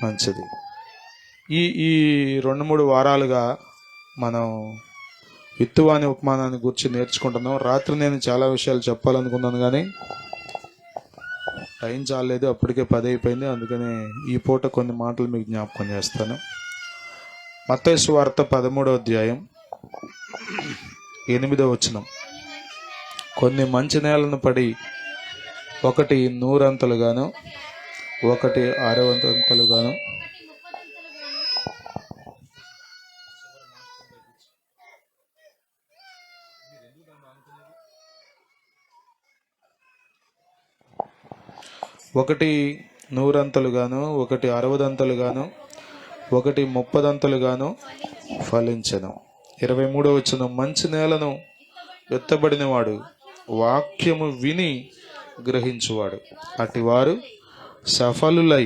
మంచిది. ఈ ఈ 2-3 వారాలుగా మనం విత్తువాని ఉపమానాన్ని గురించి నేర్చుకుంటున్నాం. రాత్రి నేను చాలా విషయాలు చెప్పాలనుకున్నాను కానీ టైం చాలేదు, అప్పటికే 10 అయిపోయింది. అందుకని ఈ పూట కొన్ని మాటలు మీకు జ్ఞాపకం చేస్తాను. మత్తయి సువార్త 13వ అధ్యాయం 8వ వచనం. కొన్ని మంచి నేలను పడి ఒకటి 100 అంతలుగాను, ఒకటి 60 అంతలుగాను, ఒకటి 100 అంతలుగాను, ఒకటి 60 అంతలుగాను, ఒకటి 30 అంతలుగాను ఫలించెను. 23వ వచనం. మంచి నేలను విత్తబడినవాడు వాక్యము విని గ్రహించువాడు. అటివారు సఫలులై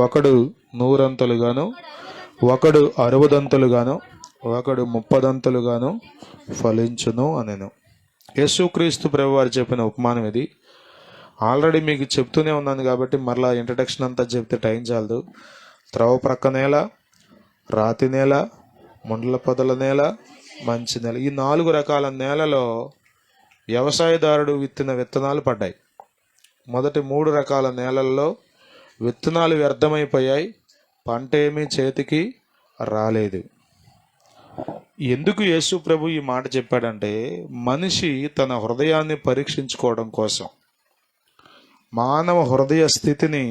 ఒకడు 100 అంతలుగాను, ఒకడు 60 అంతలుగాను, ఒకడు 30 అంతలుగాను ఫలించును అనెను. యేసుక్రీస్తు ప్రభువారు చెప్పిన ఉపమానం ఇది. ఆల్రెడీ మీకు చెప్తూనే ఉన్నాను కాబట్టి మరలా ఇంట్రడక్షన్ అంతా చెప్తే టైం చాలదు. త్రవ ప్రక్క నేల, రాతి నేల, ముండ్ల పొదల నేల, మంచి నేల. ఈ 4 రకాల నేలలో వ్యవసాయదారుడు విత్తిన విత్తనాలు పడ్డాయి. మొదటి 3 రకాల నేలల్లో విత్తనాలు వ్యర్థమైపోయాయి, పంట ఏమీ చేతికి రాలేదు. ఎందుకు యేసు ప్రభు ఈ మాట చెప్పాడంటే, మనిషి తన హృదయాన్ని పరీక్షించుకోవడం కోసం. మానవ హృదయ స్థితిని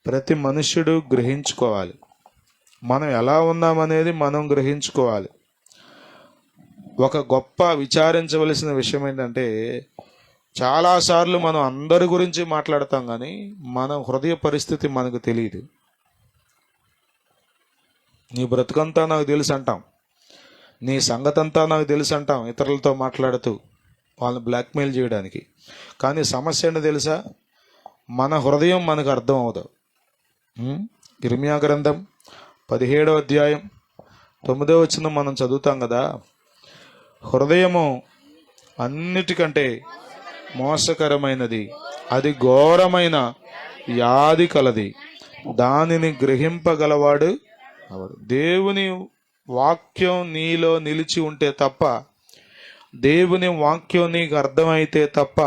ప్రతి మనుష్యుడు గ్రహించుకోవాలి. మనం ఎలా ఉన్నామనేది మనం గ్రహించుకోవాలి. ఒక గొప్ప విచారించవలసిన విషయం ఏంటంటే, చాలాసార్లు మనం అందరి గురించి మాట్లాడతాం కానీ మన హృదయ పరిస్థితి మనకు తెలియదు. నీ బ్రతుకంతా నాకు తెలుసు అంటాం, నీ సంగతంతా నాకు తెలుసు అంటాం ఇతరులతో మాట్లాడుతూ వాళ్ళని బ్లాక్మెయిల్ చేయడానికి. కానీ సమస్య ఏంటో తెలుసా? మన హృదయం మనకు అర్థం అవదు. ఇర్మియా గ్రంథం 17వ అధ్యాయం 9వ వచనం మనం చదువుతాం కదా. హృదయము అన్నిటికంటే మోసకరమైనది, అది ఘోరమైన వ్యాధి కలది, దానిని గ్రహింపగలవాడు ఎవడు? దేవుని వాక్యం నీలో నిలిచి ఉంటే తప్ప, దేవుని వాక్యం నీకు అర్థమైతే తప్ప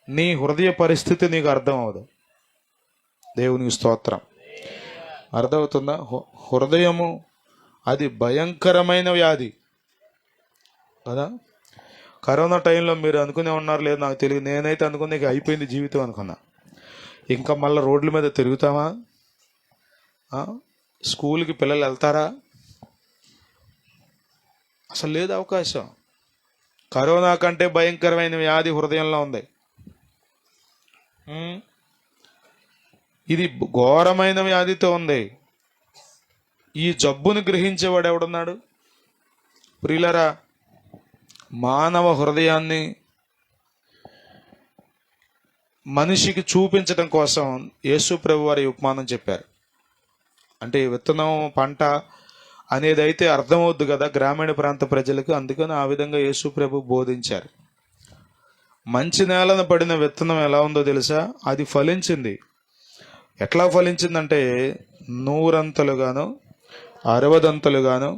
నీ హృదయ పరిస్థితి నీకు అర్థం అవదు. దేవునికి స్తోత్రం. అర్థమవుతుందా? హృదయము అది భయంకరమైన వ్యాధి కదా. కరోనా టైంలో మీరు అనుకునే ఉన్నారు లేదు నాకు తెలియదు, నేనైతే అనుకున్నా ఇక అయిపోయింది జీవితం అనుకున్నా. ఇంకా మళ్ళీ రోడ్ల మీద తిరుగుతామా? స్కూల్కి పిల్లలు వెళ్తారా? అసలు లేదు అవకాశం. కరోనా కంటే భయంకరమైన వ్యాధి హృదయంలో ఉంది. ఇది ఘోరమైన వ్యాధితో ఉంది. ఈ జబ్బును గ్రహించేవాడు ఎవడున్నాడు? ప్రియులరా, మానవ హృదయాన్ని మనిషికి చూపించడం కోసం యేసు ప్రభు వారి ఉపమానం చెప్పారు. అంటే విత్తనం పంట అనేది అయితే అర్థమవుద్దు కదా గ్రామీణ ప్రాంత ప్రజలకు. అందుకని ఆ విధంగా యేసు ప్రభు బోధించారు. మంచి నేలను పడిన విత్తనం ఎలా ఉందో తెలుసా? అది ఫలించింది. ఎట్లా ఫలించిందంటే 100 అంతలుగాను, 60 అంతలుగాను,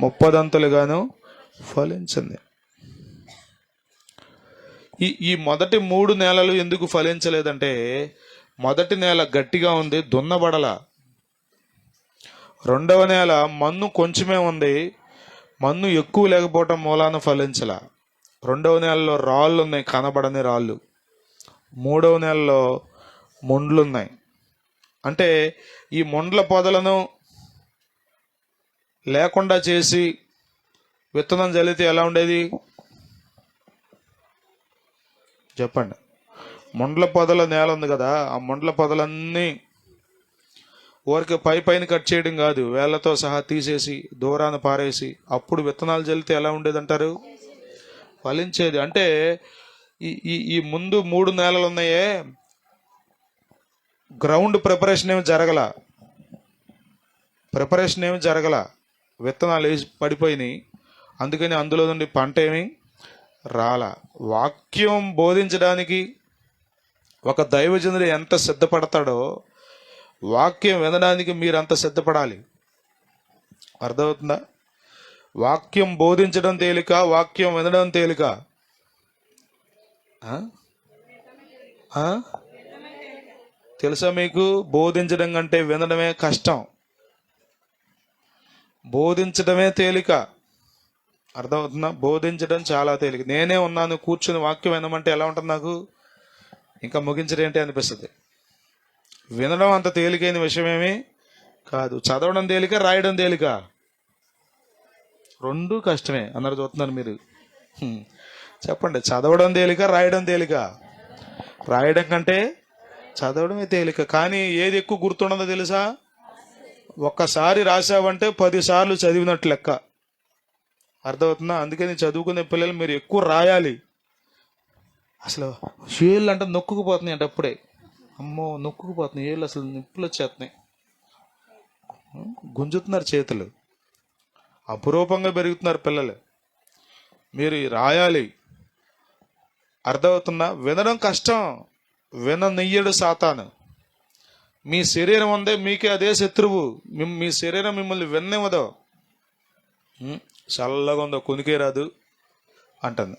30 అంతలుగాను ఫలించింది. ఈ మొదటి 3 నేలలు ఎందుకు ఫలించలేదంటే, మొదటి నేల గట్టిగా ఉంది, దున్నబడల. రెండవ నేల మన్ను కొంచెమే ఉంది, మన్ను ఎక్కువ లేకపోవటం మూలాన ఫలించల. రెండవ నెలలో రాళ్ళు ఉన్నాయి, కనబడని రాళ్ళు. మూడవ నెలలో మొండ్లు ఉన్నాయి. అంటే ఈ మొండ్ల పొదలను లేకుండా చేసి విత్తనం జల్లితే ఎలా ఉండేది చెప్పండి? మొండ్ల పొదల నేల ఉంది కదా, ఆ మొండ్ల పొదలన్నీ ఊరికి పైన కట్ చేయడం కాదు, వేళ్లతో సహా తీసేసి దూరాన పారేసి అప్పుడు విత్తనాలు జల్లితే ఎలా ఉండేదంటారు? ఫలించేది. అంటే ఈ ముందు 3 నేలలు ఉన్నాయే, గ్రౌండ్ ప్రిపరేషన్ ఏమి జరగల, విత్తనాలు వేసి పడిపోయినాయి. అందుకని అందులో నుండి పంట ఏమి రాల. వాక్యం బోధించడానికి ఒక దైవజనుడు ఎంత సిద్ధపడతాడో, వాక్యం వినడానికి మీరంత సిద్ధపడాలి. అర్థమవుతుందా? వాక్యం బోధించడం తేలిక, వాక్యం వినడం తేలిక. ఆ? ఆ? తెలుసా మీకు? బోధించడం కంటే వినడమే కష్టం, బోధించడమే తేలిక. అర్థమవుతుందా? బోధించడం చాలా తేలిక. నేనే ఉన్నాను కూర్చుని వాక్యం వినమంటే ఎలా ఉంటుంది నాకు? ఇంకా ముగించడేంటి అనిపిస్తుంది. వినడం అంత తేలికైన విషయమేమి కాదు. చదవడం తేలిక, రాయడం తేలిక, రెండు కష్టమే. అందరు చూస్తున్నారు మీరు. చెప్పండి, చదవడం తేలిక, రాయడం తేలిక? రాయడం కంటే చదవడమే తేలిక. కానీ ఏది ఎక్కువ గుర్తుండదో తెలుసా? ఒక్కసారి రాసావంటే 10 సార్లు చదివినట్టు లెక్క. అర్థమవుతుందా? అందుకని చదువుకునే పిల్లలు మీరు ఎక్కువ రాయాలి. అసలు ఏళ్ళు అంటే నొక్కుకుపోతున్నాయి అంటే అప్పుడే, అమ్మో నొక్కుకుపోతున్నాయి ఏళ్ళు, అసలు నిప్పులు వచ్చేస్తున్నాయి, గుంజుతున్నారు చేతులు, అపురూపంగా పెరుగుతున్నారు పిల్లలు. మీరు రాయాలి. అర్థమవుతుందా? వినడం కష్టం, విననీయడు సాతాను. మీ శరీరం ఉందే మీకే అదే శత్రువు. మీ శరీరం మిమ్మల్ని విననివ్వదు. చల్లగా ఉందో కొనికే రాదు అంటుంది.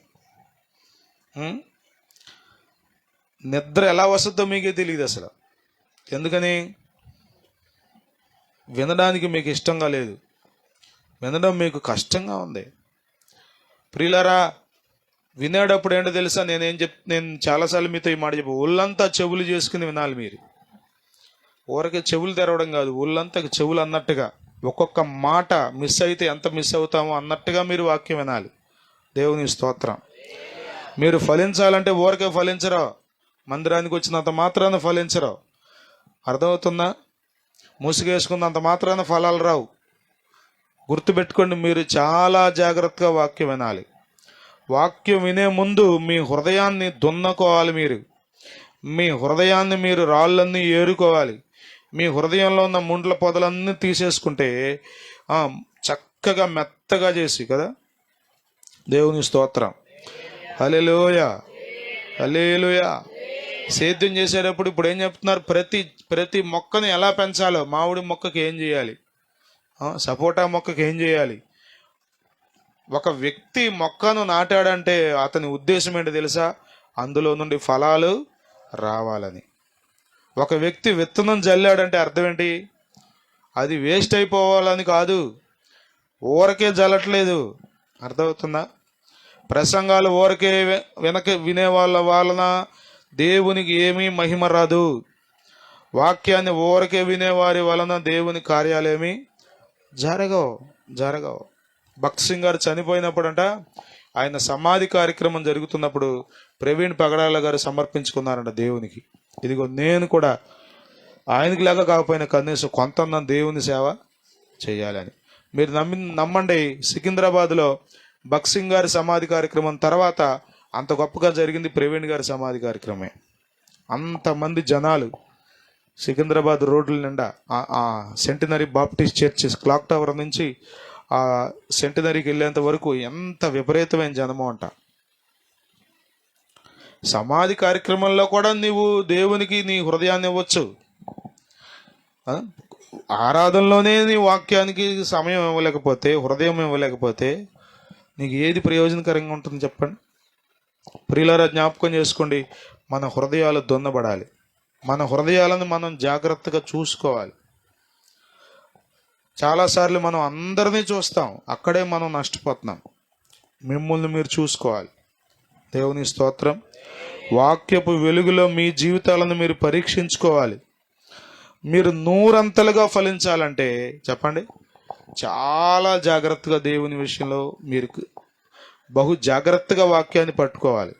నిద్ర ఎలా వస్తుందో మీకే తెలియదు అసలు. ఎందుకని? వినడానికి మీకు ఇష్టంగా లేదు, వినడం మీకు కష్టంగా ఉంది. ప్రియులారా, వినేటప్పుడు ఏంటో తెలుసా? నేను చాలాసార్లు మీతో ఈ మాట చెప్పు, ఒళ్ళంతా చెవులు చేసుకుని వినాలి మీరు. ఊరకే చెవులు తెరవడం కాదు, ఒళ్ళంతా చెవులు అన్నట్టుగా, ఒక్కొక్క మాట మిస్ అయితే ఎంత మిస్ అవుతామో అన్నట్టుగా మీరు వాక్యం వినాలి. దేవుని స్తోత్రం. మీరు ఫలించాలంటే ఊరకే ఫలించరు, మందిరానికి వచ్చినంత మాత్రాన ఫలించరు. అర్థమవుతుందా? ముసుగేసుకున్నంత మాత్రాన ఫలాలు రావు. గుర్తుపెట్టుకోండి, మీరు చాలా జాగ్రత్తగా వాక్యం వినాలి. వాక్యం వినే ముందు మీ హృదయాన్ని దున్నుకోవాలి. మీ హృదయాన్ని మీరు రాళ్ళన్నీ ఏరుకోవాలి. మీ హృదయంలో ఉన్న ముండ్ల పొదలన్నీ తీసేసుకుంటే చక్కగా మెత్తగా చేసి కదా. దేవుని స్తోత్రం. హల్లెలూయా, హల్లెలూయా. సేద్యం చేసేటప్పుడు ఇప్పుడు ఏం చెప్తున్నారు? ప్రతి మొక్కని ఎలా పెంచాలో, మామిడి మొక్కకి ఏం చేయాలి, సపోటా మొక్కకి ఏం చేయాలి. ఒక వ్యక్తి మొక్కను నాటాడంటే అతని ఉద్దేశం ఏంటి తెలుసా? అందులో నుండి ఫలాలు రావాలని. ఒక వ్యక్తి విత్తనం జల్లాడంటే అర్థం ఏంటి? అది వేస్ట్ అయిపోవాలని కాదు, ఊరకే జల్లట్లేదు. అర్థమవుతుందా? ప్రసంగాలు ఊరకే వినే వాళ్ళ వలన దేవునికి ఏమీ మహిమ రాదు. వాక్యాన్ని ఊరకే వినేవారి వలన దేవుని కార్యాలేమీ జరగవు. భక్త్ సింగ్ గారు చనిపోయినప్పుడంట, ఆయన సమాధి కార్యక్రమం జరుగుతున్నప్పుడు ప్రవీణ్ పగడాల గారు సమర్పించుకున్నారంట దేవునికి. ఇదిగో నేను కూడా ఆయనకి లాగా కాకపోయినా కనీసం కొంత దేవుని సేవ చేయాలని. మీరు నమ్మండి, సికింద్రాబాద్లో భక్త్ సింగ్ గారి సమాధి కార్యక్రమం తర్వాత అంత గొప్పగా జరిగింది ప్రవీణ్ గారి సమాధి కార్యక్రమే. అంతమంది జనాలు సికింద్రాబాద్ రోడ్ల నిండా, centenary Baptist church clock tower నుంచి ఆ సెంటినరీకి వెళ్ళేంత వరకు ఎంత విపరీతమైన జనమో అంట. సమాధి కార్యక్రమంలో కూడా నీవు దేవునికి నీ హృదయాన్ని ఇవ్వచ్చు. ఆరాధనలోనే నీ వాక్యానికి సమయం ఇవ్వలేకపోతే, హృదయం ఇవ్వలేకపోతే నీకు ఏది ప్రయోజనకరంగా ఉంటుంది చెప్పండి? ప్రియులారా, జ్ఞాపకం చేసుకోండి, మన హృదయాలు దున్నబడాలి. మన హృదయాలను మనం జాగ్రత్తగా చూసుకోవాలి. చాలాసార్లు మనం అందరినీ చూస్తాం, అక్కడే మనం నష్టపోతున్నాం. మిమ్మల్ని మీరు చూసుకోవాలి. దేవుని స్తోత్రం. వాక్యపు వెలుగులో మీ జీవితాలను మీరు పరీక్షించుకోవాలి. మీరు 100 ఫలించాలంటే చెప్పండి, చాలా జాగ్రత్తగా దేవుని విషయంలో మీరు బహు జాగ్రత్తగా వాక్యాన్ని పట్టుకోవాలి.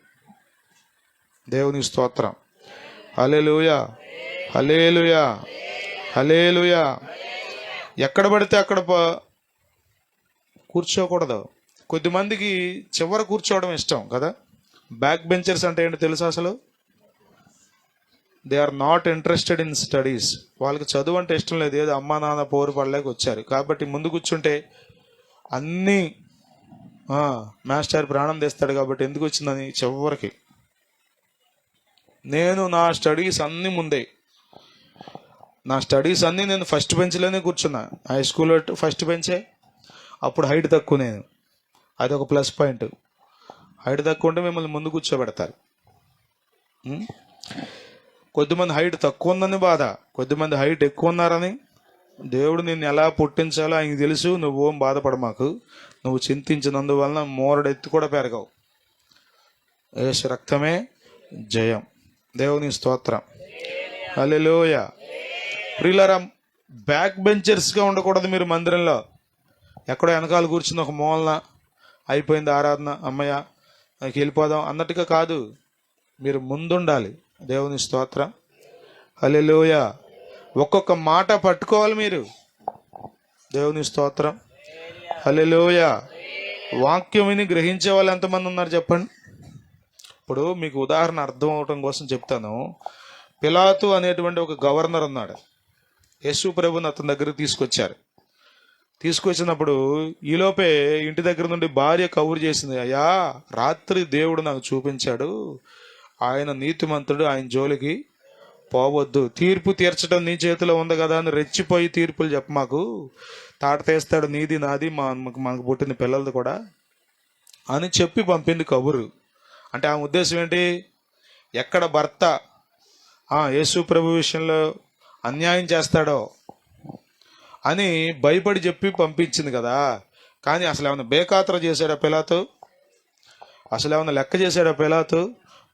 దేవుని స్తోత్రం. హల్లెలూయా, హల్లెలూయా, హల్లెలూయా. ఎక్కడ పడితే అక్కడ కూర్చోకూడదు. కొద్దిమందికి చివర కూర్చోవడం ఇష్టం కదా. బ్యాక్ బెంచర్స్ అంటే ఏంటో తెలుసా? అసలు they are not interested in studies. వాళ్ళకి చదువు అంటే ఇష్టం లేదు, ఏదో అమ్మా నాన్న పోరు పడలేక వచ్చారు కాబట్టి ముందు కూర్చుంటే అన్నీ మాస్టర్ ప్రాణం తెస్తాడు కాబట్టి ఎందుకు వచ్చిందని చివరికి. నేను నా స్టడీస్ అన్నీ ముందే, నా స్టడీస్ అన్నీ నేను ఫస్ట్ బెంచ్లోనే కూర్చున్నా. హై స్కూల్లో ఫస్ట్ బెంచే. అప్పుడు హైట్ తక్కువ నేను, అది ఒక ప్లస్ పాయింట్. హైట్ తక్కువ ఉంటే మిమ్మల్ని ముందు కూర్చోబెడతారు. కొద్దిమంది హైట్ తక్కువ ఉందని బాధ, కొద్దిమంది హైట్ ఎక్కువ ఉన్నారని. దేవుడు నిన్ను ఎలా పుట్టించాలో ఆయనకి తెలుసు. నువ్వు ఓం బాధపడ మాకు. నువ్వు చింతించినందువలన మోరడెత్తి కూడా పెరగవు. యేసు రక్తమే జయం. దేవుని స్తోత్రం. హల్లెలూయా. ప్రియులారా, బ్యాక్ బెంచర్స్గా ఉండకూడదు మీరు మందిరంలో. ఎక్కడో వెనకాల కూర్చుని ఒక మూలన అయిపోయింది ఆరాధన, అమ్మయ్య నాకు వెళ్ళిపోదాం అన్నట్టుగా కాదు, మీరు ముందుండాలి. దేవుని స్తోత్రం. హల్లెలూయా. ఒక్కొక్క మాట పట్టుకోవాలి మీరు. దేవుని స్తోత్రం. హల్లెలూయా. వాక్యం విని గ్రహించే వాళ్ళు ఎంతమంది ఉన్నారు చెప్పండి. ఇప్పుడు మీకు ఉదాహరణ అర్థం అవటం కోసం చెప్తాను. పిలాతు అనేటువంటి ఒక గవర్నర్ ఉన్నాడు. యేసు ప్రభుని అతని దగ్గరికి తీసుకొచ్చారు. తీసుకొచ్చినప్పుడు ఈలోపే ఇంటి దగ్గర నుండి భార్య కబురు చేసింది, అయ్యా రాత్రి దేవుడు నాకు చూపించాడు, ఆయన నీతిమంతుడు, ఆయన జోలికి పోవద్దు, తీర్పు తీర్చడం నీ చేతిలో ఉంది కదా అని రెచ్చిపోయి తీర్పులు చెప్ప మాకు, తాట తీస్తాడు నీది నాది మనకు పుట్టిన పిల్లలది కూడా అని చెప్పి పంపింది కబురు. అంటే ఆ ఉద్దేశం ఏంటి? ఎక్కడ భర్త యేసు ప్రభు విషయంలో అన్యాయం చేస్తాడో అని భయపడి చెప్పి పంపించింది కదా. కానీ అసలు ఏమైనా బేఖాతర చేశాడా పిలాతు? అసలు ఏమైనా లెక్క చేశాడా పిలాతు?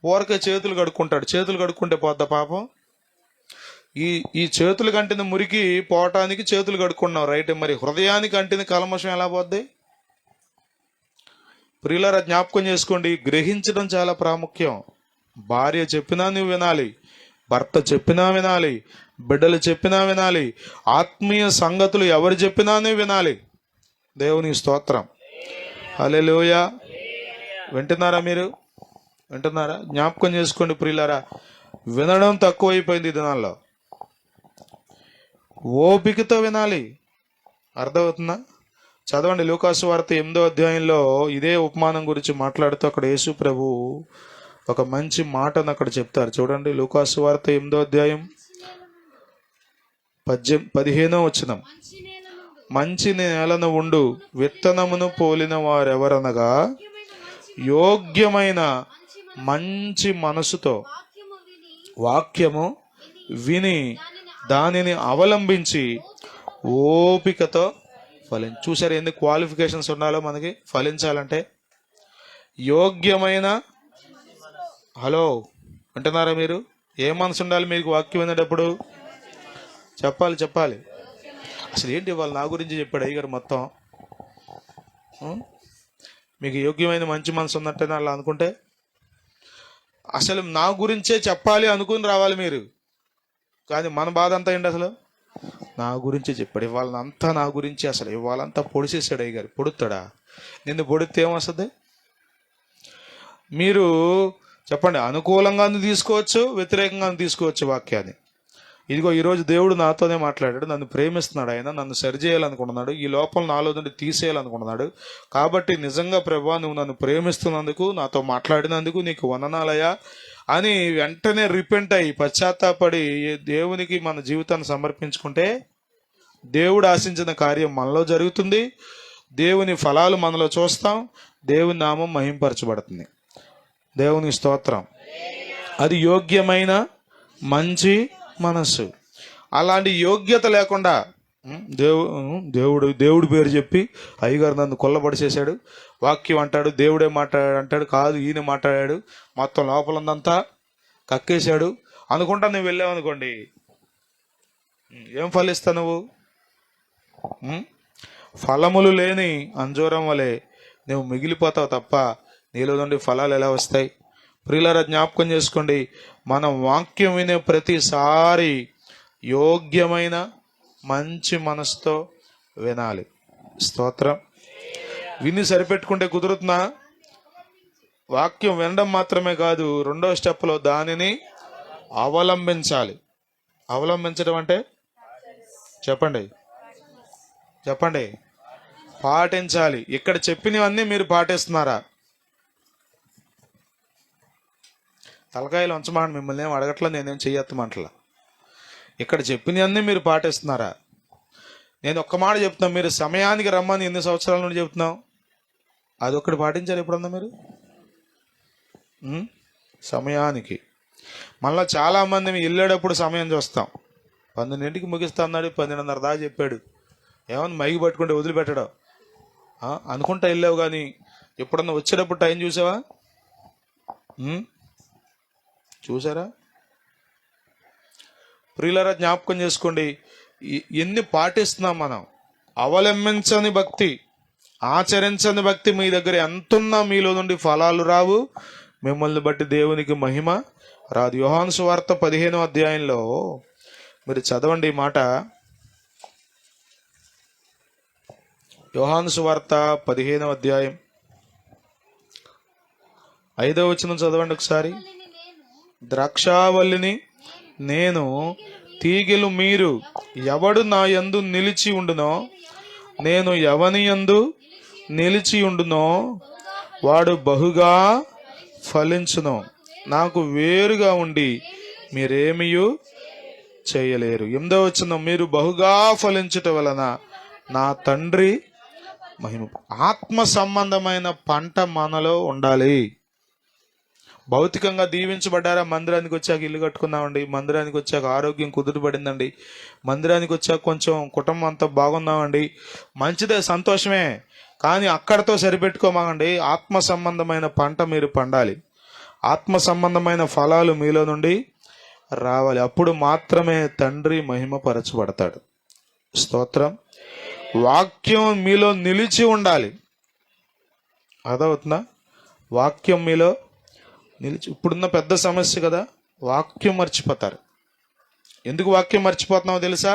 ఊరకే చేతులు కడుక్కుంటాడు. చేతులు కడుక్కుంటే పోద్దా పాపం? ఈ చేతులు కంటిన మురికి పోవటానికి చేతులు కడుక్కున్నావు రైట్, మరి హృదయానికి అంటిన కల్మషం ఎలా పోద్ది? ప్రియులారా, జ్ఞాపకం చేసుకోండి, గ్రహించడం చాలా ప్రాముఖ్యం. భార్య చెప్పినా నువ్వు వినాలి, భర్త చెప్పినా వినాలి, బిడ్డలు చెప్పినా వినాలి, ఆత్మీయ సంగతులు ఎవరు చెప్పినా నువ్వు వినాలి. దేవుని స్తోత్రం. హల్లెలూయా. వింటున్నారా మీరు? వింటున్నారా? జ్ఞాపకం చేసుకోండి ప్రియులారా, వినడం తక్కువైపోయింది ఈ దినాల్లో. ఓపికతో వినాలి. అర్థమవుతుందా? చదవండి లూకాసు వార్త 8వ అధ్యాయంలో ఇదే ఉపమానం గురించి మాట్లాడుతూ అక్కడ యేసు ప్రభు ఒక మంచి మాటను అక్కడ చెప్తారు. చూడండి లూకాసు వార్త 8వ అధ్యాయం 15వ వచనం. మంచి నేలను ఉండు విత్తనమును పోలిన వారెవరనగా యోగ్యమైన మంచి మనసుతో వాక్యము విని దానిని అవలంబించి ఓపికతో చూసారు ఎన్ని క్వాలిఫికేషన్స్ ఉండాలో మనకి ఫలించాలంటే? యోగ్యమైన, హలో అంటున్నారా మీరు? ఏ మనసు ఉండాలి మీకు వాక్యం వినేటప్పుడు? చెప్పాలి. అసలు ఏంటి వాళ్ళు నా గురించి చెప్పాడు అయ్యగారు మొత్తం. మీకు యోగ్యమైన మంచి మనసు ఉన్నట్టేనా అలా అనుకుంటే? అసలు నా గురించే చెప్పాలి అనుకుని రావాలి మీరు. కానీ మన బాధ అంతా ఏంటి? అసలు నా గురించి చెప్పాడు, ఇవాళంతా నా గురించి, అసలు ఇవాళంతా పొడిచేసాడు అయ్యగారు. పొడుతాడా? నిన్ను పొడితే ఏమొస్తుంది? మీరు చెప్పండి, అనుకూలంగాను తీసుకోవచ్చు, వ్యతిరేకంగాను తీసుకోవచ్చు వాక్యాన్ని. ఇదిగో ఈరోజు దేవుడు నాతోనే మాట్లాడాడు, నన్ను ప్రేమిస్తున్నాడు, ఆయన నన్ను సరిచేయాలనుకుంటున్నాడు, ఈ లోపల నాలో నుండి తీసేయాలనుకుంటున్నాడు. కాబట్టి నిజంగా ప్రభువా నువ్వు నన్ను ప్రేమిస్తున్నందుకు, నాతో మాట్లాడినందుకు నీకు వందనాలయ్యా అని వెంటనే రిపెంట్ అయ్యి పశ్చాత్తాపడి దేవునికి మన జీవితాన్ని సమర్పించుకుంటే దేవుడు ఆశించిన కార్యం మనలో జరుగుతుంది. దేవుని ఫలాలు మనలో చూస్తాం. దేవుని నామం మహింపరచబడుతుంది. దేవుని స్తోత్రం. అది యోగ్యమైన మంచి మనస్సు. అలాంటి యోగ్యత లేకుండా దేవుడు పేరు చెప్పి అయ్యగారు నన్ను కొల్లబడిచేశాడు, వాక్యం అంటాడు, దేవుడే మాట్లాడాడు అంటాడు, కాదు ఈయన మాట్లాడాడు, మొత్తం లోపల ఉందంతా కక్కేశాడు అనుకుంటా నువ్వు వెళ్ళావు అనుకోండి, ఏం ఫలిస్తా నువ్వు? ఫలములు లేని అంజూరం వలె నువ్వు మిగిలిపోతావు తప్ప నీలో నుండి ఫలాలు ఎలా వస్తాయి? ప్రియులారా, జ్ఞాపకం చేసుకోండి, మనం వాక్యం వినే ప్రతిసారి యోగ్యమైన మంచి మనసుతో వినాలి. స్తోత్రం. విని సరిపెట్టుకుంటే కుదురుతుందా? వాక్యం వినడం మాత్రమే కాదు, రెండో స్టెప్లో దానిని అవలంబించాలి. అవలంబించడం అంటే చెప్పండి పాటించాలి. ఇక్కడ చెప్పినవన్నీ మీరు పాటిస్తున్నారా? తలకాయలు ఉంచమాట, మిమ్మల్ని ఏం అడగట్లా, నేనేం చెయ్యత్తమంటలా. ఇక్కడ చెప్పినవన్నీ మీరు పాటిస్తున్నారా? నేను ఒక్క మాట చెప్తున్నా, మీరు సమయానికి రమ్మని ఎన్ని సంవత్సరాల నుండి చెప్తున్నాం, అదొక్కటి పాటించారు ఎప్పుడన్నా మీరు? సమయానికి. మళ్ళీ చాలామంది మేము వెళ్ళేటప్పుడు సమయం చూస్తాం. 12ంటికి ముగిస్తా అన్నాడు, 12:30 దాకా చెప్పాడు. ఏమన్నా మైకి పట్టుకుంటే వదిలిపెట్టడం అనుకుంటా వెళ్ళావు, కానీ ఎప్పుడన్నా వచ్చేటప్పుడు టైం చూసావా? చూసారా? ప్రియులారా, జ్ఞాపకం చేసుకోండి, ఎన్ని పాటిస్తున్నాం మనం. అవలంబించని భక్తి, ఆచరించని భక్తి మీ దగ్గర ఎంతున్నా మీలో నుండి ఫలాలు రావు, మిమ్మల్ని బట్టి దేవునికి మహిమ రాదు. యోహాను సువార్త 15వ అధ్యాయంలో మీరు చదవండి ఈ మాట. యోహాను సువార్త 15వ అధ్యాయం 5వ వచనం చదవండి ఒకసారి. ద్రాక్షావల్లిని నేను, తీగెలు మీరు. ఎవడు నా యందు నిలిచి ఉండునో, నేను ఎవని యందు నిలిచి ఉండునో వాడు బహుగా ఫలించును. నాకు వేరుగా ఉండి మీరేమియూ చేయలేరు. 8వ వచనం, మీరు బహుగా ఫలించుట వలన నా తండ్రి మహిమ. ఆత్మ సంబంధమైన పంట మనలో ఉండాలి. భౌతికంగా దీవించబడ్డారా? మందిరానికి వచ్చాక ఇల్లు కట్టుకున్నామండి, మందిరానికి వచ్చాక ఆరోగ్యం కుదుటపడిందండి, మందిరానికి వచ్చాక కొంచెం కుటుంబం అంతా బాగున్నామండి, మంచిదే, సంతోషమే. కానీ అక్కడతో సరిపెట్టుకోమాకండి. ఆత్మ సంబంధమైన పంట మీరు పండాలి. ఆత్మ సంబంధమైన ఫలాలు మీలో నుండి రావాలి. అప్పుడు మాత్రమే తండ్రి మహిమపరచబడతాడు. స్తోత్రం. వాక్యం మీలో నిలిచి ఉండాలి. అదవుతుందా? వాక్యం మీలో నిలిచి. ఇప్పుడున్న పెద్ద సమస్య కదా, వాక్యం మర్చిపోతారు. ఎందుకు వాక్యం మర్చిపోతున్నావో తెలుసా?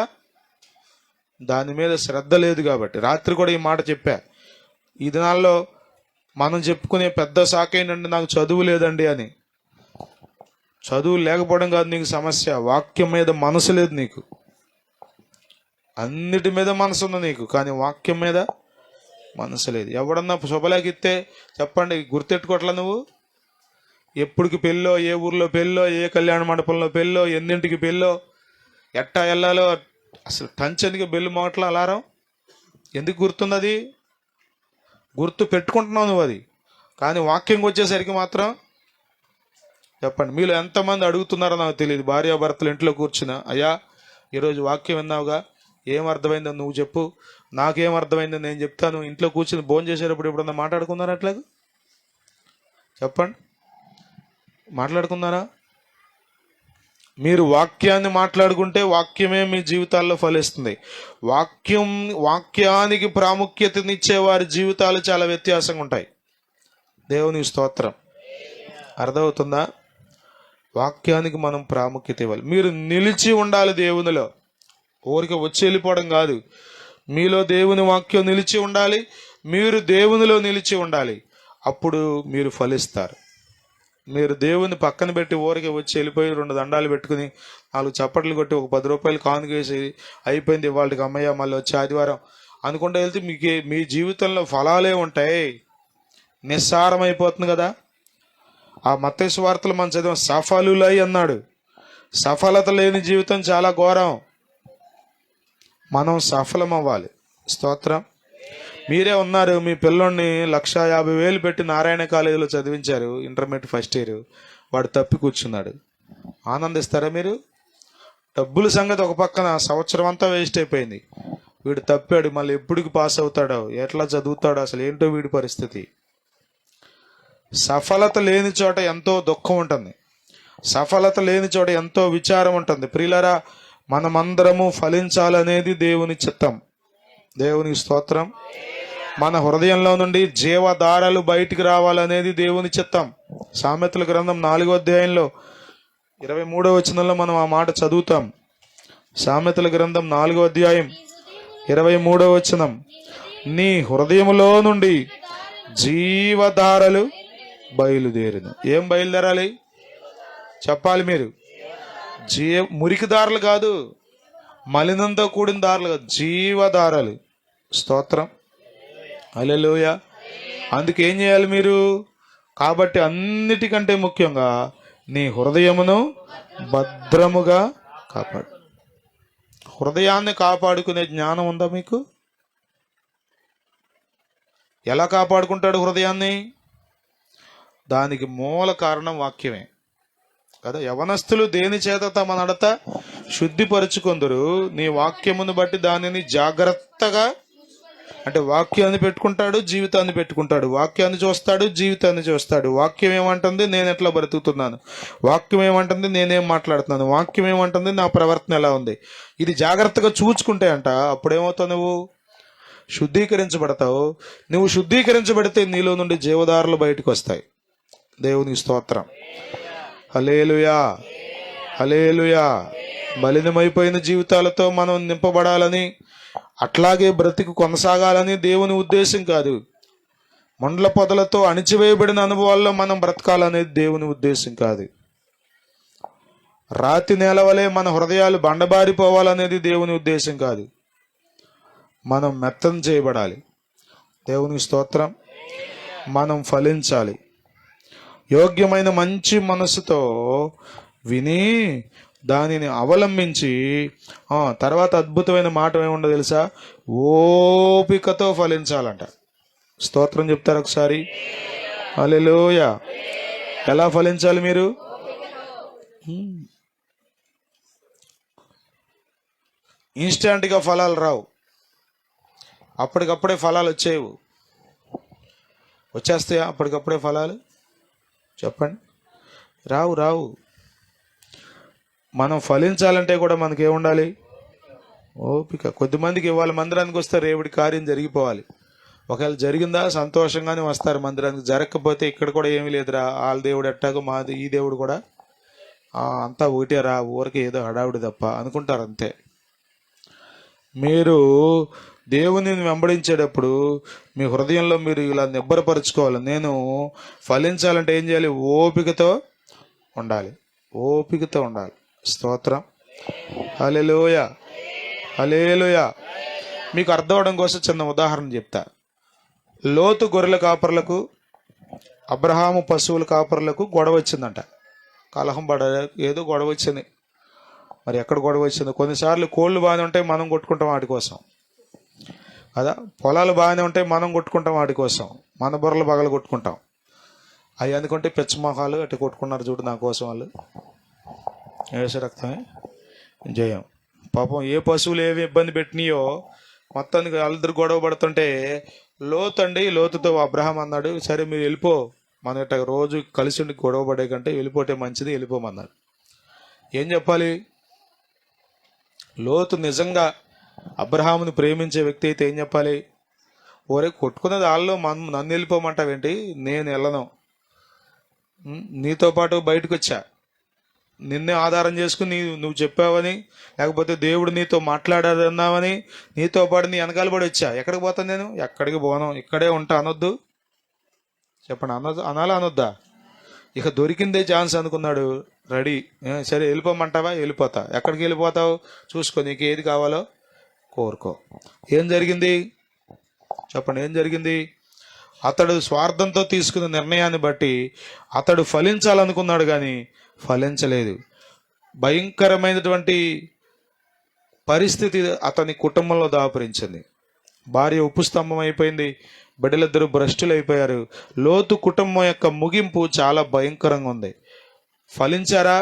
దాని మీద శ్రద్ధ లేదు కాబట్టి. రాత్రి కూడా ఈ మాట చెప్పా. ఈ దినాల్లో మనం చెప్పుకునే పెద్ద సాకు ఏంటంటే, నాకు చదువు లేదండి అని. చదువు లేకపోవడం కాదు నీకు సమస్య, వాక్యం మీద మనసు లేదు నీకు. అన్నిటి మీద మనసు ఉంది నీకు, కానీ వాక్యం మీద మనసు లేదు. ఎవడన్నా శుభలేఖిస్తే చెప్పండి, గుర్తెట్టుకోవట్లా నువ్వు? ఎప్పటికి పెళ్ళో, ఏ ఊర్లో పెళ్ళో, ఏ కళ్యాణ మండపంలో పెళ్ళో, ఎన్నింటికి పెళ్ళో, ఎట్టా వెళ్ళాలో అసలు టంచనికి బెల్లు మోట్ల అలారం ఎందుకు గుర్తుంది? అది గుర్తు పెట్టుకుంటున్నావు నువ్వు అది. కానీ వాక్యంకి వచ్చేసరికి మాత్రం చెప్పండి, మీలో ఎంతమంది అడుగుతున్నారో నాకు తెలియదు. భార్యాభర్తలు ఇంట్లో కూర్చున్నా, అయ్యా ఈరోజు వాక్యం విన్నావుగా, ఏం అర్థమైందో నువ్వు చెప్పు, నాకేం అర్థమైందో నేను చెప్తాను. ఇంట్లో కూర్చుని భోజనం చేసేటప్పుడు ఎప్పుడన్నా మాట్లాడుకున్నారా? అట్లాగా చెప్పండి, మాట్లాడుకున్నారా? మీరు వాక్యాన్ని మాట్లాడుకుంటే వాక్యమే మీ జీవితాల్లో ఫలిస్తుంది. వాక్యానికి ప్రాముఖ్యతనిచ్చే వారి జీవితాలు చాలా వ్యత్యాసంగా ఉంటాయి. దేవుని స్తోత్రం. అర్థమవుతుందా? వాక్యానికి మనం ప్రాముఖ్యత ఇవ్వాలి. మీరు నిలిచి ఉండాలి దేవునిలో. ఊరికి వచ్చి వెళ్ళిపోవడం కాదు. మీలో దేవుని వాక్యం నిలిచి ఉండాలి, మీరు దేవునిలో నిలిచి ఉండాలి. అప్పుడు మీరు ఫలిస్తారు. మీరు దేవుని పక్కన పెట్టి ఊరికి వచ్చి వెళ్ళిపోయి 2 దండాలు పెట్టుకుని 4 చప్పట్లు కొట్టి ఒక 10 రూపాయలు కానుకేసి అయిపోయింది వాళ్ళకి, అమ్మయ్య మళ్ళీ వచ్చి ఆదివారం అనుకుంటూ వెళ్తే మీ జీవితంలో ఫలాలే ఉంటాయి. నిస్సారం అయిపోతుంది కదా. ఆ మత్తయి సువార్తలో మనం చదివాం, సఫలులై అన్నాడు. సఫలత లేని జీవితం చాలా ఘోరం. మనం సఫలం అవ్వాలి. స్తోత్రం. మీరే ఉన్నారు, మీ పిల్లోడిని 1,50,000 పెట్టి నారాయణ కాలేజీలో చదివించారు, ఇంటర్మీడియట్ ఫస్ట్ ఇయర్, వాడు తప్పి కూర్చున్నాడు. ఆనందిస్తారా మీరు? డబ్బుల సంగతి ఒక పక్కన, సంవత్సరం అంతా వేస్ట్ అయిపోయింది. వీడు తప్పాడు, మళ్ళీ ఎప్పటికి పాస్ అవుతాడో, ఎట్లా చదువుతాడో, అసలు ఏంటో వీడి పరిస్థితి. సఫలత లేని చోట ఎంతో దుఃఖం ఉంటుంది, సఫలత లేని చోట ఎంతో విచారం ఉంటుంది. ప్రియులారా, మనమందరము ఫలించాలనేది దేవుని చిత్తం. దేవునికి స్తోత్రం. మన హృదయంలో నుండి జీవధారలు బయటికి రావాలనేది దేవుని చిత్తం. సామెతల గ్రంథం 4వ అధ్యాయంలో 23వ వచనంలో మనం ఆ మాట చదువుతాం. సామెతల గ్రంథం 4వ అధ్యాయం 23వ వచనం, నీ హృదయములో నుండి జీవధారలు బయలుదేరును. ఏం బయలుదేరాలి చెప్పాలి మీరు? మురికి దారులు కాదు, మలినంతో కూడిన దారులు కాదు, జీవధారలు. స్తోత్రం. హల్లెలూయా. అందుకేం చేయాలి మీరు? కాబట్టి అన్నిటికంటే ముఖ్యంగా నీ హృదయమును భద్రముగా కాపాడు. హృదయాన్ని కాపాడుకునే జ్ఞానం ఉందా మీకు? ఎలా కాపాడుకుంటాడు హృదయాన్ని? దానికి మూల కారణం వాక్యమే కదా. యవనస్తులు దేని చేత తమ నడత శుద్ధిపరుచుకొందురు, నీ వాక్యమును బట్టి దానిని జాగ్రత్తగా. అంటే వాక్యాన్ని పెట్టుకుంటాడు, జీవితాన్ని పెట్టుకుంటాడు. వాక్యాన్ని చూస్తాడు, జీవితాన్ని చూస్తాడు. వాక్యం ఏమంటుంది, నేను ఎట్లా బ్రతుకుతున్నాను. వాక్యం ఏమంటుంది, నేనేం మాట్లాడుతున్నాను. వాక్యం ఏమంటుంది, నా ప్రవర్తన ఎలా ఉంది. ఇది జాగ్రత్తగా చూచుకుంటే అంట అప్పుడేమవుతావు, నువ్వు శుద్ధీకరించబడతావు. నువ్వు శుద్ధీకరించబడితే నీలో నుండి జీవదారులు బయటకు వస్తాయి. దేవునికి స్తోత్రం. హల్లెలూయా, హల్లెలూయా. మలినమైపోయిన జీవితాలతో మనం నింపబడాలని, అట్లాగే బ్రతికి కొనసాగాలని దేవుని ఉద్దేశం కాదు. మండల పొదలతో అణిచివేయబడిన అనుభవాల్లో మనం బ్రతకాలనేది దేవుని ఉద్దేశం కాదు. రాతి నేల వలె మన హృదయాలు బండబారిపోవాలనేది దేవుని ఉద్దేశం కాదు. మనం మెత్తం చేయబడాలి. దేవునికి స్తోత్రం. మనం ఫలించాలి. యోగ్యమైన మంచి మనసుతో విని దానిని అవలంబించి తర్వాత అద్భుతమైన మాట ఏముండో తెలుసా, ఓపికతో ఫలించాలంట. స్తోత్రం చెప్తారు ఒకసారి. హల్లెలూయా. ఎలా ఫలించాలి మీరు? ఇన్స్టాంట్గా ఫలాలు రావు. అప్పటికప్పుడే ఫలాలు వచ్చేవు. వచ్చేస్తాయా అప్పటికప్పుడే ఫలాలు? చెప్పండి. రావు రావు. మనం ఫలించాలంటే కూడా మనకేముండాలి? ఓపిక. కొద్దిమందికి ఇవాళ మందిరానికి వస్తే రేపటి కార్యం జరిగిపోవాలి. ఒకవేళ జరిగిందా సంతోషంగానే వస్తారు మందిరానికి. జరగకపోతే ఇక్కడ కూడా ఏమీ లేదురా, వాళ్ళ దేవుడు ఎట్టాగో మాది ఈ దేవుడు కూడా అంతా ఒకటే రా, ఊరికి ఏదో హడావుడి తప్ప అనుకుంటారు అంతే. మీరు దేవుని వెంబడించేటప్పుడు మీ హృదయంలో మీరు ఇలా నిబ్బరపరుచుకోవాలి. నేను ఫలించాలంటే ఏం చేయాలి? ఓపికతో ఉండాలి. ఓపికతో ఉండాలి. స్తోత్రం. హల్లెలూయా, హల్లెలూయా. మీకు అర్థం అవడం కోసం చిన్న ఉదాహరణ చెప్తా. లోతు గొర్రెల కాపర్లకు, అబ్రహాము పశువుల కాపర్లకు గొడవ వచ్చిందంట. కలహం ఏదో గొడవ వచ్చింది. మరి ఎక్కడ గొడవ వచ్చింది? కొన్నిసార్లు కోళ్ళు బాగానే ఉంటాయి, మనం కొట్టుకుంటాం వాటి కోసం కదా. పొలాలు బాగానే ఉంటాయి, మనం కొట్టుకుంటాం వాటి కోసం. మన బుర్రలు పగలు కొట్టుకుంటాం. అవి అనుకుంటే పిచ్చమొహాలు అటు కొట్టుకున్నారు చూడు నా కోసం వాళ్ళు. వేసే రక్తమే జయం. పాపం ఏ పశువులు ఏవి ఇబ్బంది పెట్టినాయో మొత్తానికి వాళ్ళిద్దరు గొడవ పడుతుంటే లోతుతో అబ్రహాం అన్నాడు, సరే మీరు వెళ్ళిపో, మన ఇట్ట రోజు కలిసి ఉండి గొడవ పడే కంటే వెళ్ళిపోతే మంచిది, వెళ్ళిపోమన్నాడు. ఏం చెప్పాలి? లోతు నిజంగా అబ్రహాముని ప్రేమించే వ్యక్తి అయితే ఏం చెప్పాలి? ఓరే కొట్టుకున్నది వాళ్ళు, నన్ను వెళ్ళిపోమంటావేంటి? నేను వెళ్ళను, నీతో పాటు బయటకు వచ్చా, నిన్నే ఆధారం చేసుకుని నువ్వు చెప్పావని, లేకపోతే దేవుడు నీతో మాట్లాడాదన్నావని నీతో పాటు నీ వెనకాల పడి వచ్చా. ఎక్కడికి పోతాను నేను? ఎక్కడికి పోను, ఇక్కడే ఉంటా అనొద్దు. చెప్పండి, అనాలా అనొద్దా? ఇక దొరికిందే ఛాన్స్ అనుకున్నాడు. రెడీ, సరే వెళ్ళిపోమంటావా? వెళ్ళిపోతా. ఎక్కడికి వెళ్ళిపోతావు? చూసుకో, నీకు ఏది కావాలో కోరుకో. ఏం జరిగింది చెప్పండి? ఏం జరిగింది? అతడు స్వార్థంతో తీసుకున్న నిర్ణయాన్ని బట్టి అతడు ఫలించాలనుకున్నాడు కానీ ఫలించలేదు. భయంకరమైనటువంటి పరిస్థితి అతని కుటుంబంలో దాపురించింది. భార్య ఉప్పు స్తంభం అయిపోయింది, బిడ్డలిద్దరూ భ్రష్టులు అయిపోయారు. లోతు కుటుంబం యొక్క ముగింపు చాలా భయంకరంగా ఉంది. ఫలించారా?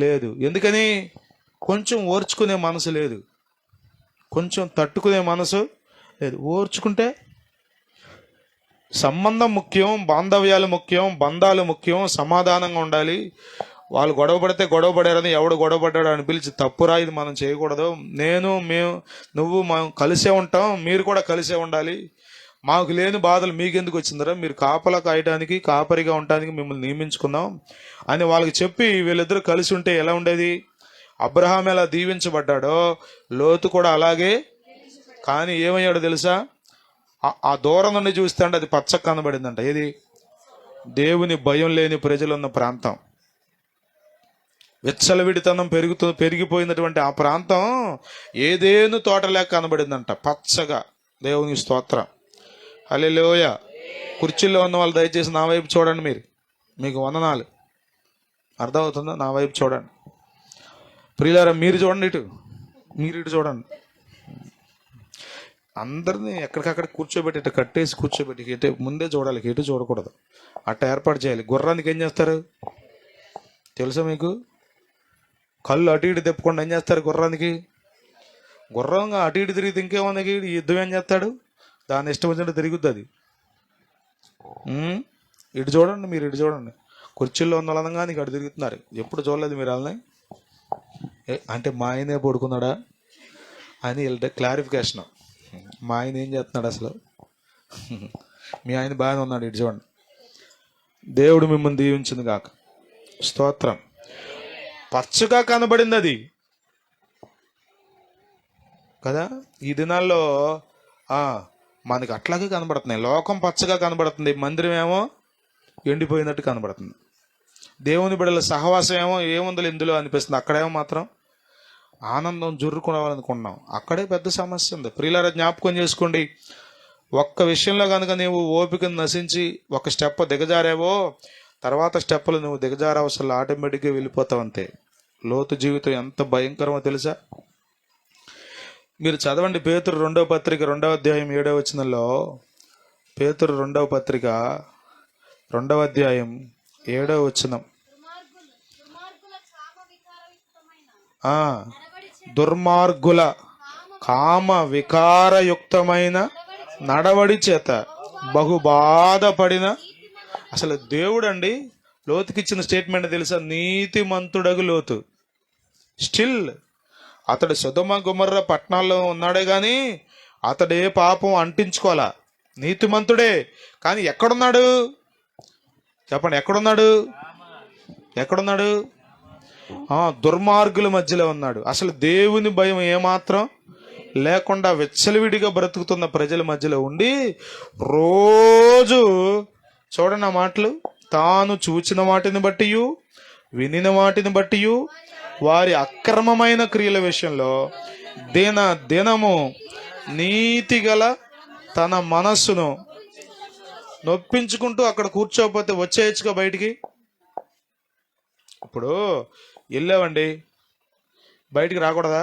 లేదు. ఎందుకని? కొంచెం ఓర్చుకునే మనసు లేదు, కొంచెం తట్టుకునే మనసు లేదు. ఓర్చుకుంటే సంబంధం ముఖ్యం, బాంధవ్యాలు ముఖ్యం, బంధాలు ముఖ్యం, సమాధానంగా ఉండాలి. వాళ్ళు గొడవ పడితే గొడవ పడారని ఎవడు గొడవ పడ్డాడు అని పిలిచి తప్పురా, ఇది మనం చేయకూడదు. నువ్వు మనం కలిసే ఉంటాం, మీరు కూడా కలిసే ఉండాలి. మాకు లేని బాధలు మీకెందుకు వచ్చిందరా, మీరు కాపలా కాయటానికి, కాపరిగా ఉండటానికి మిమ్మల్ని నియమించుకుందాం అని వాళ్ళకి చెప్పి వీళ్ళిద్దరూ కలిసి ఉంటే ఎలా ఉండేది? అబ్రహాం ఎలా దీవించబడ్డాడో లోతు కూడా అలాగే. కానీ ఏమయ్యాడో తెలుసా? ఆ దూరం నుండి చూస్తే అంటే అది పచ్చ కనబడిందంట. ఏది? దేవుని భయం లేని ప్రజలున్న ప్రాంతం, విచ్చలవిడితనం పెరిగిపోయినటువంటి ఆ ప్రాంతం ఏదేను తోటలేక కనబడిందంట, పచ్చగా. దేవుని స్తోత్రం. హల్లెలూయా. కుర్చీల్లో ఉన్న వాళ్ళు దయచేసి నా వైపు చూడండి. మీకు వందనాలు. అర్థమవుతుందా? నా వైపు చూడండి ప్రియులారా. మీరు చూడండి ఇటు, మీరు ఇటు చూడండి, అందరినీ ఎక్కడికక్కడ కూర్చోబెట్టి ఇటు కట్టేసి కూర్చోబెట్టి ఇటు ముందే చూడాలి, ఎటు చూడకూడదు. అట్ట ఏర్పాటు చేయాలి. గుర్రానికి ఏం చేస్తారు తెలుసా మీకు? కళ్ళు అటు ఇటు తిప్పకుండా ఏం చేస్తారు గుర్రానికి? గుర్రంగా అటు ఇటు తిరిగితే ఇంకేముంది, ఈ యుద్ధం ఏం చేస్తాడు? దాని ఇష్టం వచ్చినట్టు తిరుగుద్ది అది. ఇటు చూడండి, మీరు ఇటు చూడండి. కుర్చీల్లో ఉన్న వాళ్ళంగా నీకు అటు తిరుగుతున్నారు. ఎప్పుడు చూడలేదు మీరు వాళ్ళని? అంటే మా ఆయనే పడుకున్నాడా అని క్లారిఫికేషన్. మా ఆయన ఏం చేస్తున్నాడు అసలు? మీ ఆయన బాగానే ఉన్నాడు. ఇటు చూడండి. దేవుడు మిమ్మల్ని దీవించింది కాక. స్తోత్రం. పచ్చగా కనబడింది అది కదా. ఈ దినాల్లో మనకి అట్లాగే కనబడుతున్నాయి. లోకం పచ్చగా కనబడుతుంది, మందిరం ఏమో ఎండిపోయినట్టు కనబడుతుంది. దేవుని బిడ్డల సహవాసం ఏమో ఏముందో ఇందులో అనిపిస్తుంది. అక్కడేమో మాత్రం ఆనందం జుర్రుకునేవాలనుకున్నాం. అక్కడే పెద్ద సమస్య ఉంది. ప్రియులారా, జ్ఞాపకం చేసుకోండి. ఒక్క విషయంలో కనుక నీవు ఓపికను నశించి ఒక స్టెప్ దిగజారేవో, తర్వాత స్టెప్పులు నువ్వు దిగజారవసరం ఆటోమేటిక్గా వెళ్ళిపోతావు అంతే. లోతు జీవితం ఎంత భయంకరమో తెలుసా? మీరు చదవండి. పేతురు 2వ పత్రిక 2వ అధ్యాయం 7వ వచనంలో. పేతురు 2వ పత్రిక 2వ అధ్యాయం 7వ వచనం. దుర్మార్గుల కామ వికారయుక్తమైన నడవడి చేత బహు బాధపడిన. అసలు దేవుడండి లోతుకిచ్చిన స్టేట్మెంట్ తెలుసా? నీతిమంతుడగు లోతు. స్టిల్ అతడు సొదొమ గొమొర్రా పట్టణాల్లో ఉన్నాడే కానీ అతడే పాపం అంటించుకోవాలా. నీతిమంతుడే కానీ ఎక్కడున్నాడు చెప్పండి? ఎక్కడున్నాడు? దుర్మార్గుల మధ్యలో ఉన్నాడు. అసలు దేవుని భయం ఏమాత్రం లేకుండా విచ్చలవిడిగా బ్రతుకుతున్న ప్రజల మధ్యలో ఉండి రోజు చూడన్న మాటలు, తాను చూచిన వాటిని బట్టి వినిన వాటిని బట్టి వారి అక్రమమైన క్రియల విషయంలో దినము నీతిగల తన మనస్సును నొప్పించుకుంటూ అక్కడ కూర్చోకపోతే వచ్చేయచ్చుగా బయటికి. ఇప్పుడు వెళ్ళావండి, బయటికి రాకూడదా?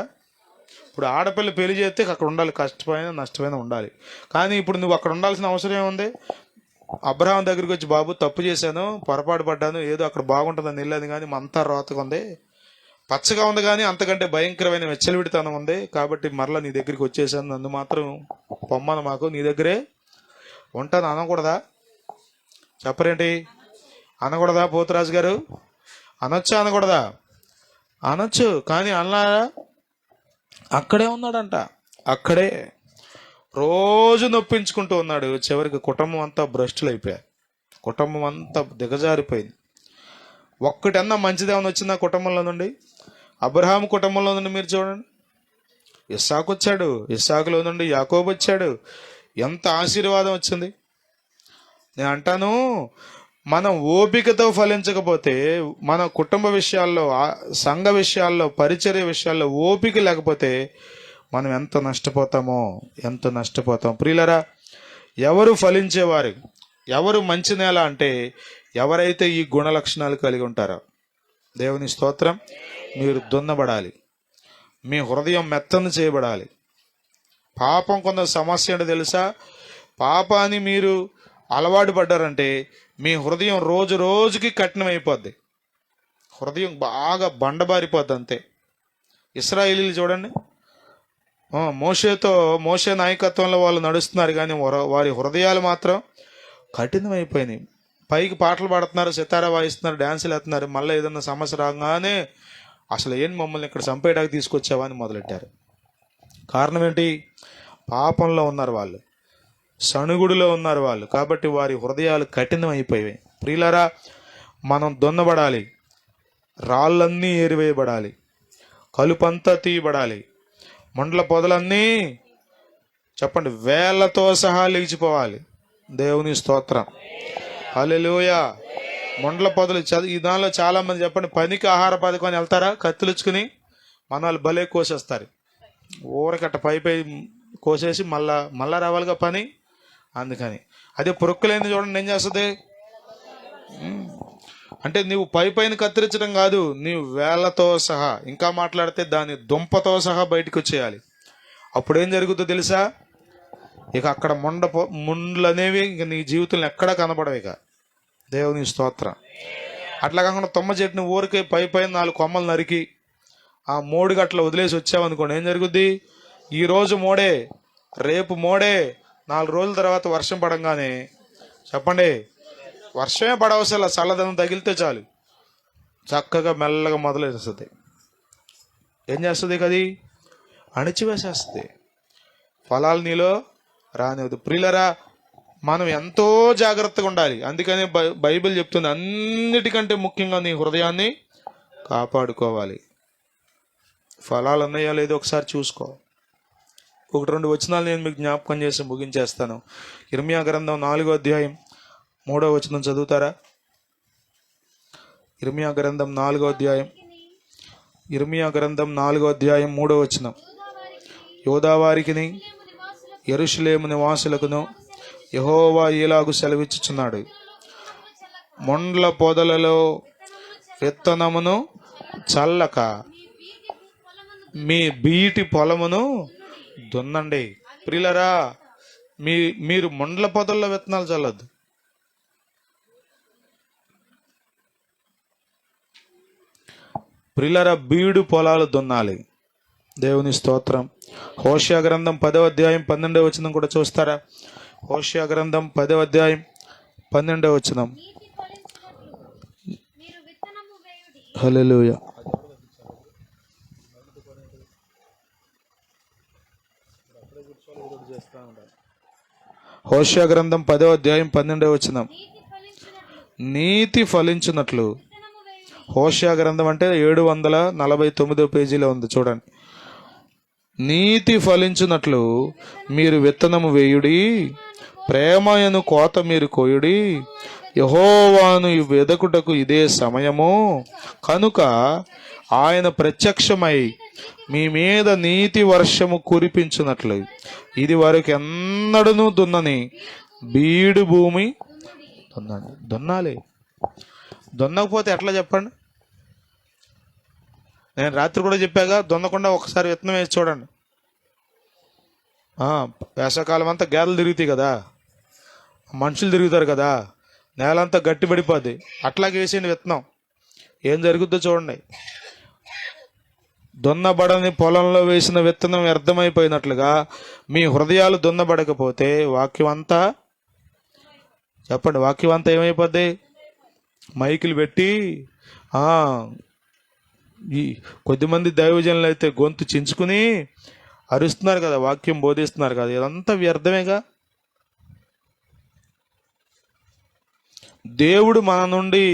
ఇప్పుడు ఆడపిల్ల పెళ్లి చేస్తే అక్కడ ఉండాలి, కష్టమైన నష్టమైన ఉండాలి. కానీ ఇప్పుడు నువ్వు అక్కడ ఉండాల్సిన అవసరం ఏముంది? అబ్రహాం దగ్గరికి వచ్చి, బాబు తప్పు చేశాను, పొరపాటు పడ్డాను, ఏదో అక్కడ బాగుంటుందని వెళ్ళాను, కానీ అంతా రోతగా ఉంది, పచ్చగా ఉంది, కానీ అంతకంటే భయంకరమైన వెచ్చలివిడితనం ఉంది, కాబట్టి మరలా నీ దగ్గరికి వచ్చేసాను, నన్ను మాత్రం పొమ్మను, మాకు నీ దగ్గరే ఉంటాను అనకూడదా? చెప్పరేంటి? అనకూడదా పోతురాజు గారు? అనొచ్చా అనకూడదా? అనొచ్చు. కానీ అన్నారా? అక్కడే ఉన్నాడంట, అక్కడే రోజు నొప్పించుకుంటూ ఉన్నాడు. చివరికి కుటుంబం అంతా భ్రష్టులు అయిపోయారు, కుటుంబం అంతా దిగజారిపోయింది. ఒక్కటన్నా మంచిదేమన్నా వచ్చిందా కుటుంబంలో నుండి? అబ్రహాం కుటుంబంలో నుండి మీరు చూడండి, ఇస్సాకు వచ్చాడు, ఇస్సాకులో నుండి యాకోబు వచ్చాడు, ఎంత ఆశీర్వాదం వచ్చింది. నేను అంటాను, మనం ఓపికతో ఫలించకపోతే, మన కుటుంబ విషయాల్లో, సంఘ విషయాల్లో, పరిచర్య విషయాల్లో ఓపిక లేకపోతే మనం ఎంత నష్టపోతాం. ప్రియులరా, ఎవరు ఫలించేవారు, ఎవరు మంచి నేల అంటే ఎవరైతే ఈ గుణ లక్షణాలు కలిగి ఉంటారో. దేవుని స్తోత్రం. మీరు దున్నబడాలి, మీ హృదయం మెత్తను చేయబడాలి. పాపం కొంత సమస్య అంటే తెలుసా? పాపాన్ని మీరు అలవాటు పడ్డారంటే మీ హృదయం రోజు రోజుకి కఠినమైపోద్ది, హృదయం బాగా బండబారిపోద్ది అంతే. ఇశ్రాయేలీలు చూడండి, మోషే నాయకత్వంలో వాళ్ళు నడుస్తున్నారు, కానీ వారి హృదయాలు మాత్రం కఠినమైపోయినాయి. పైకి పాటలు పాడుతున్నారు, సితారా వాయిస్తున్నారు, డ్యాన్సులు వేస్తున్నారు, మళ్ళీ ఏదన్నా సమస్య రాగానే అసలు ఏం మమ్మల్ని ఇక్కడ చంపేయడానికి తీసుకొచ్చావా అని మొదలెట్టారు. కారణం ఏంటి? పాపంలో ఉన్నారు వాళ్ళు, సణుగుడిలో ఉన్నారు వాళ్ళు, కాబట్టి వారి హృదయాలు కఠినమైపోయాయి. ప్రియులారా, మనం దున్నబడాలి, రాళ్ళన్నీ ఏరివేయబడాలి, కలుపంతా తీయబడాలి, ముండ్ల పొదలన్నీ చెప్పండి వేళ్లతో సహా లేచిపోవాలి. దేవుని స్తోత్రం. హల్లెలూయా. ముండ్ల పొదలు ఈ దానిలో చాలా మంది చెప్పండి, పనికి ఆహార పథకం అని వెళ్తారా, కత్తులుచుకుని మన వాళ్ళు భలే కోసేస్తారు. ఊరకట్ట పై కోసేసి మళ్ళా రావాలిగా పని. అందుకని అదే పొరుక్కులేని చూడండి ఏం చేస్తుంది అంటే నీవు పైన కత్తిరించడం కాదు, నీవు వేళ్లతో సహా, ఇంకా మాట్లాడితే దాని దుంపతో సహా బయటకు వచ్చేయాలి. అప్పుడేం జరుగుతుందో తెలుసా? ఇక అక్కడ ముండ్లు అనేవి ఇక నీ జీవితంలో ఎక్కడా కనపడవు. ఇక దేవుని స్తోత్రం. అట్లా కాకుండా తుమ్మ చెట్టుని ఊరికే పైన 4 కొమ్మలు నరికి ఆ మోడుగా అట్లా వదిలేసి వచ్చావనుకోండి, ఏం జరుగుద్ది? ఈరోజు మోడే, రేపు మోడే, 4 రోజుల తర్వాత వర్షం పడంగానే, చెప్పండి, వర్షమే పడవసల, చల్లదనం తగిలితే చాలు, చక్కగా మెల్లగా మొదలెస్తుంది. ఏం చేస్తుంది? అది అణిచివేసేస్తుంది, ఫలాలు నీలో రానివ్వదు. ప్రియులరా, మనం ఎంతో జాగ్రత్తగా ఉండాలి. అందుకనే బైబిల్ చెప్తుంది, అన్నిటికంటే ముఖ్యంగా నీ హృదయాన్ని కాపాడుకోవాలి. ఫలాలు ఉన్నాయో లేదో ఒకసారి చూసుకో. 1-2 వచనాలు నేను మీకు జ్ఞాపకం చేసి ముగించేస్తాను. ఇర్మియా గ్రంథం 4వ అధ్యాయం 3వ వచనం చదువుతారా? ఇర్మియా గ్రంథం 4వ అధ్యాయం 3వ వచనం. యోదావారికిని యెరూషలేము నివాసులకును యెహోవా ఈలాగు సెలవిచ్చుచున్నాడు, మొండ్ల పొదలలో విత్తనమును చల్లక మీ బీటి పొలమును దున్నండి. ప్రియులరా, మీరు మొండ్ల పొదల్లో విత్తనాలు చల్లద్దు. ప్రియులరా, బీడు పొలాలు దున్నాలి. దేవుని స్తోత్రం. హోషేయ గ్రంథం 10వ అధ్యాయం 12వ వచనం కూడా చూస్తారా? హోషేయ గ్రంథం 10వ అధ్యాయం 12వ వచనం. హల్లెలూయా. హోషేయ గ్రంథం 10వ అధ్యాయం 12వ వచనం. నీతి ఫలించినట్లు. హోషేయ గ్రంథం అంటే 749వ పేజీలో ఉంది, చూడండి. నీతి ఫలించినట్లు మీరు విత్తనము వేయుడి, ప్రేమయను కోత మీరు కోయుడి. యెహోవాను వెదకుటకు ఇదే సమయము, కనుక ఆయన ప్రత్యక్షమై మీ మీద నీతి వర్షము కురిపించినట్లు ఇది వరకు ఎన్నడూ దున్నని బీడు భూమి దున్నాలి. దున్నకపోతే ఎట్లా చెప్పండి? నేను రాత్రి కూడా చెప్పాగా, దున్నకుండా ఒకసారి విత్తనం వేసి చూడండి. వేసవకాలం అంతా గేదెలు తిరుగుతాయి కదా, మనుషులు తిరుగుతారు కదా, నేలంతా గట్టి పడిపోద్ది. అట్లాగే వేసేయండి విత్తనం, ఏం జరుగుద్దో చూడండి. దున్నబడని పొలంలో వేసిన విత్తనం వ్యర్థమైపోయినట్లుగా మీ హృదయాలు దున్నబడకపోతే వాక్యం అంతా, చెప్పండి, వాక్యం అంతా ఏమైపోద్ది? మైకులు పెట్టి ఈ కొద్దిమంది దైవజనులు అయితే గొంతు చించుకుని అరుస్తున్నారు కదా, వాక్యం బోధిస్తున్నారు కదా, ఇదంతా వ్యర్థమేగా. దేవుడు మన నుండి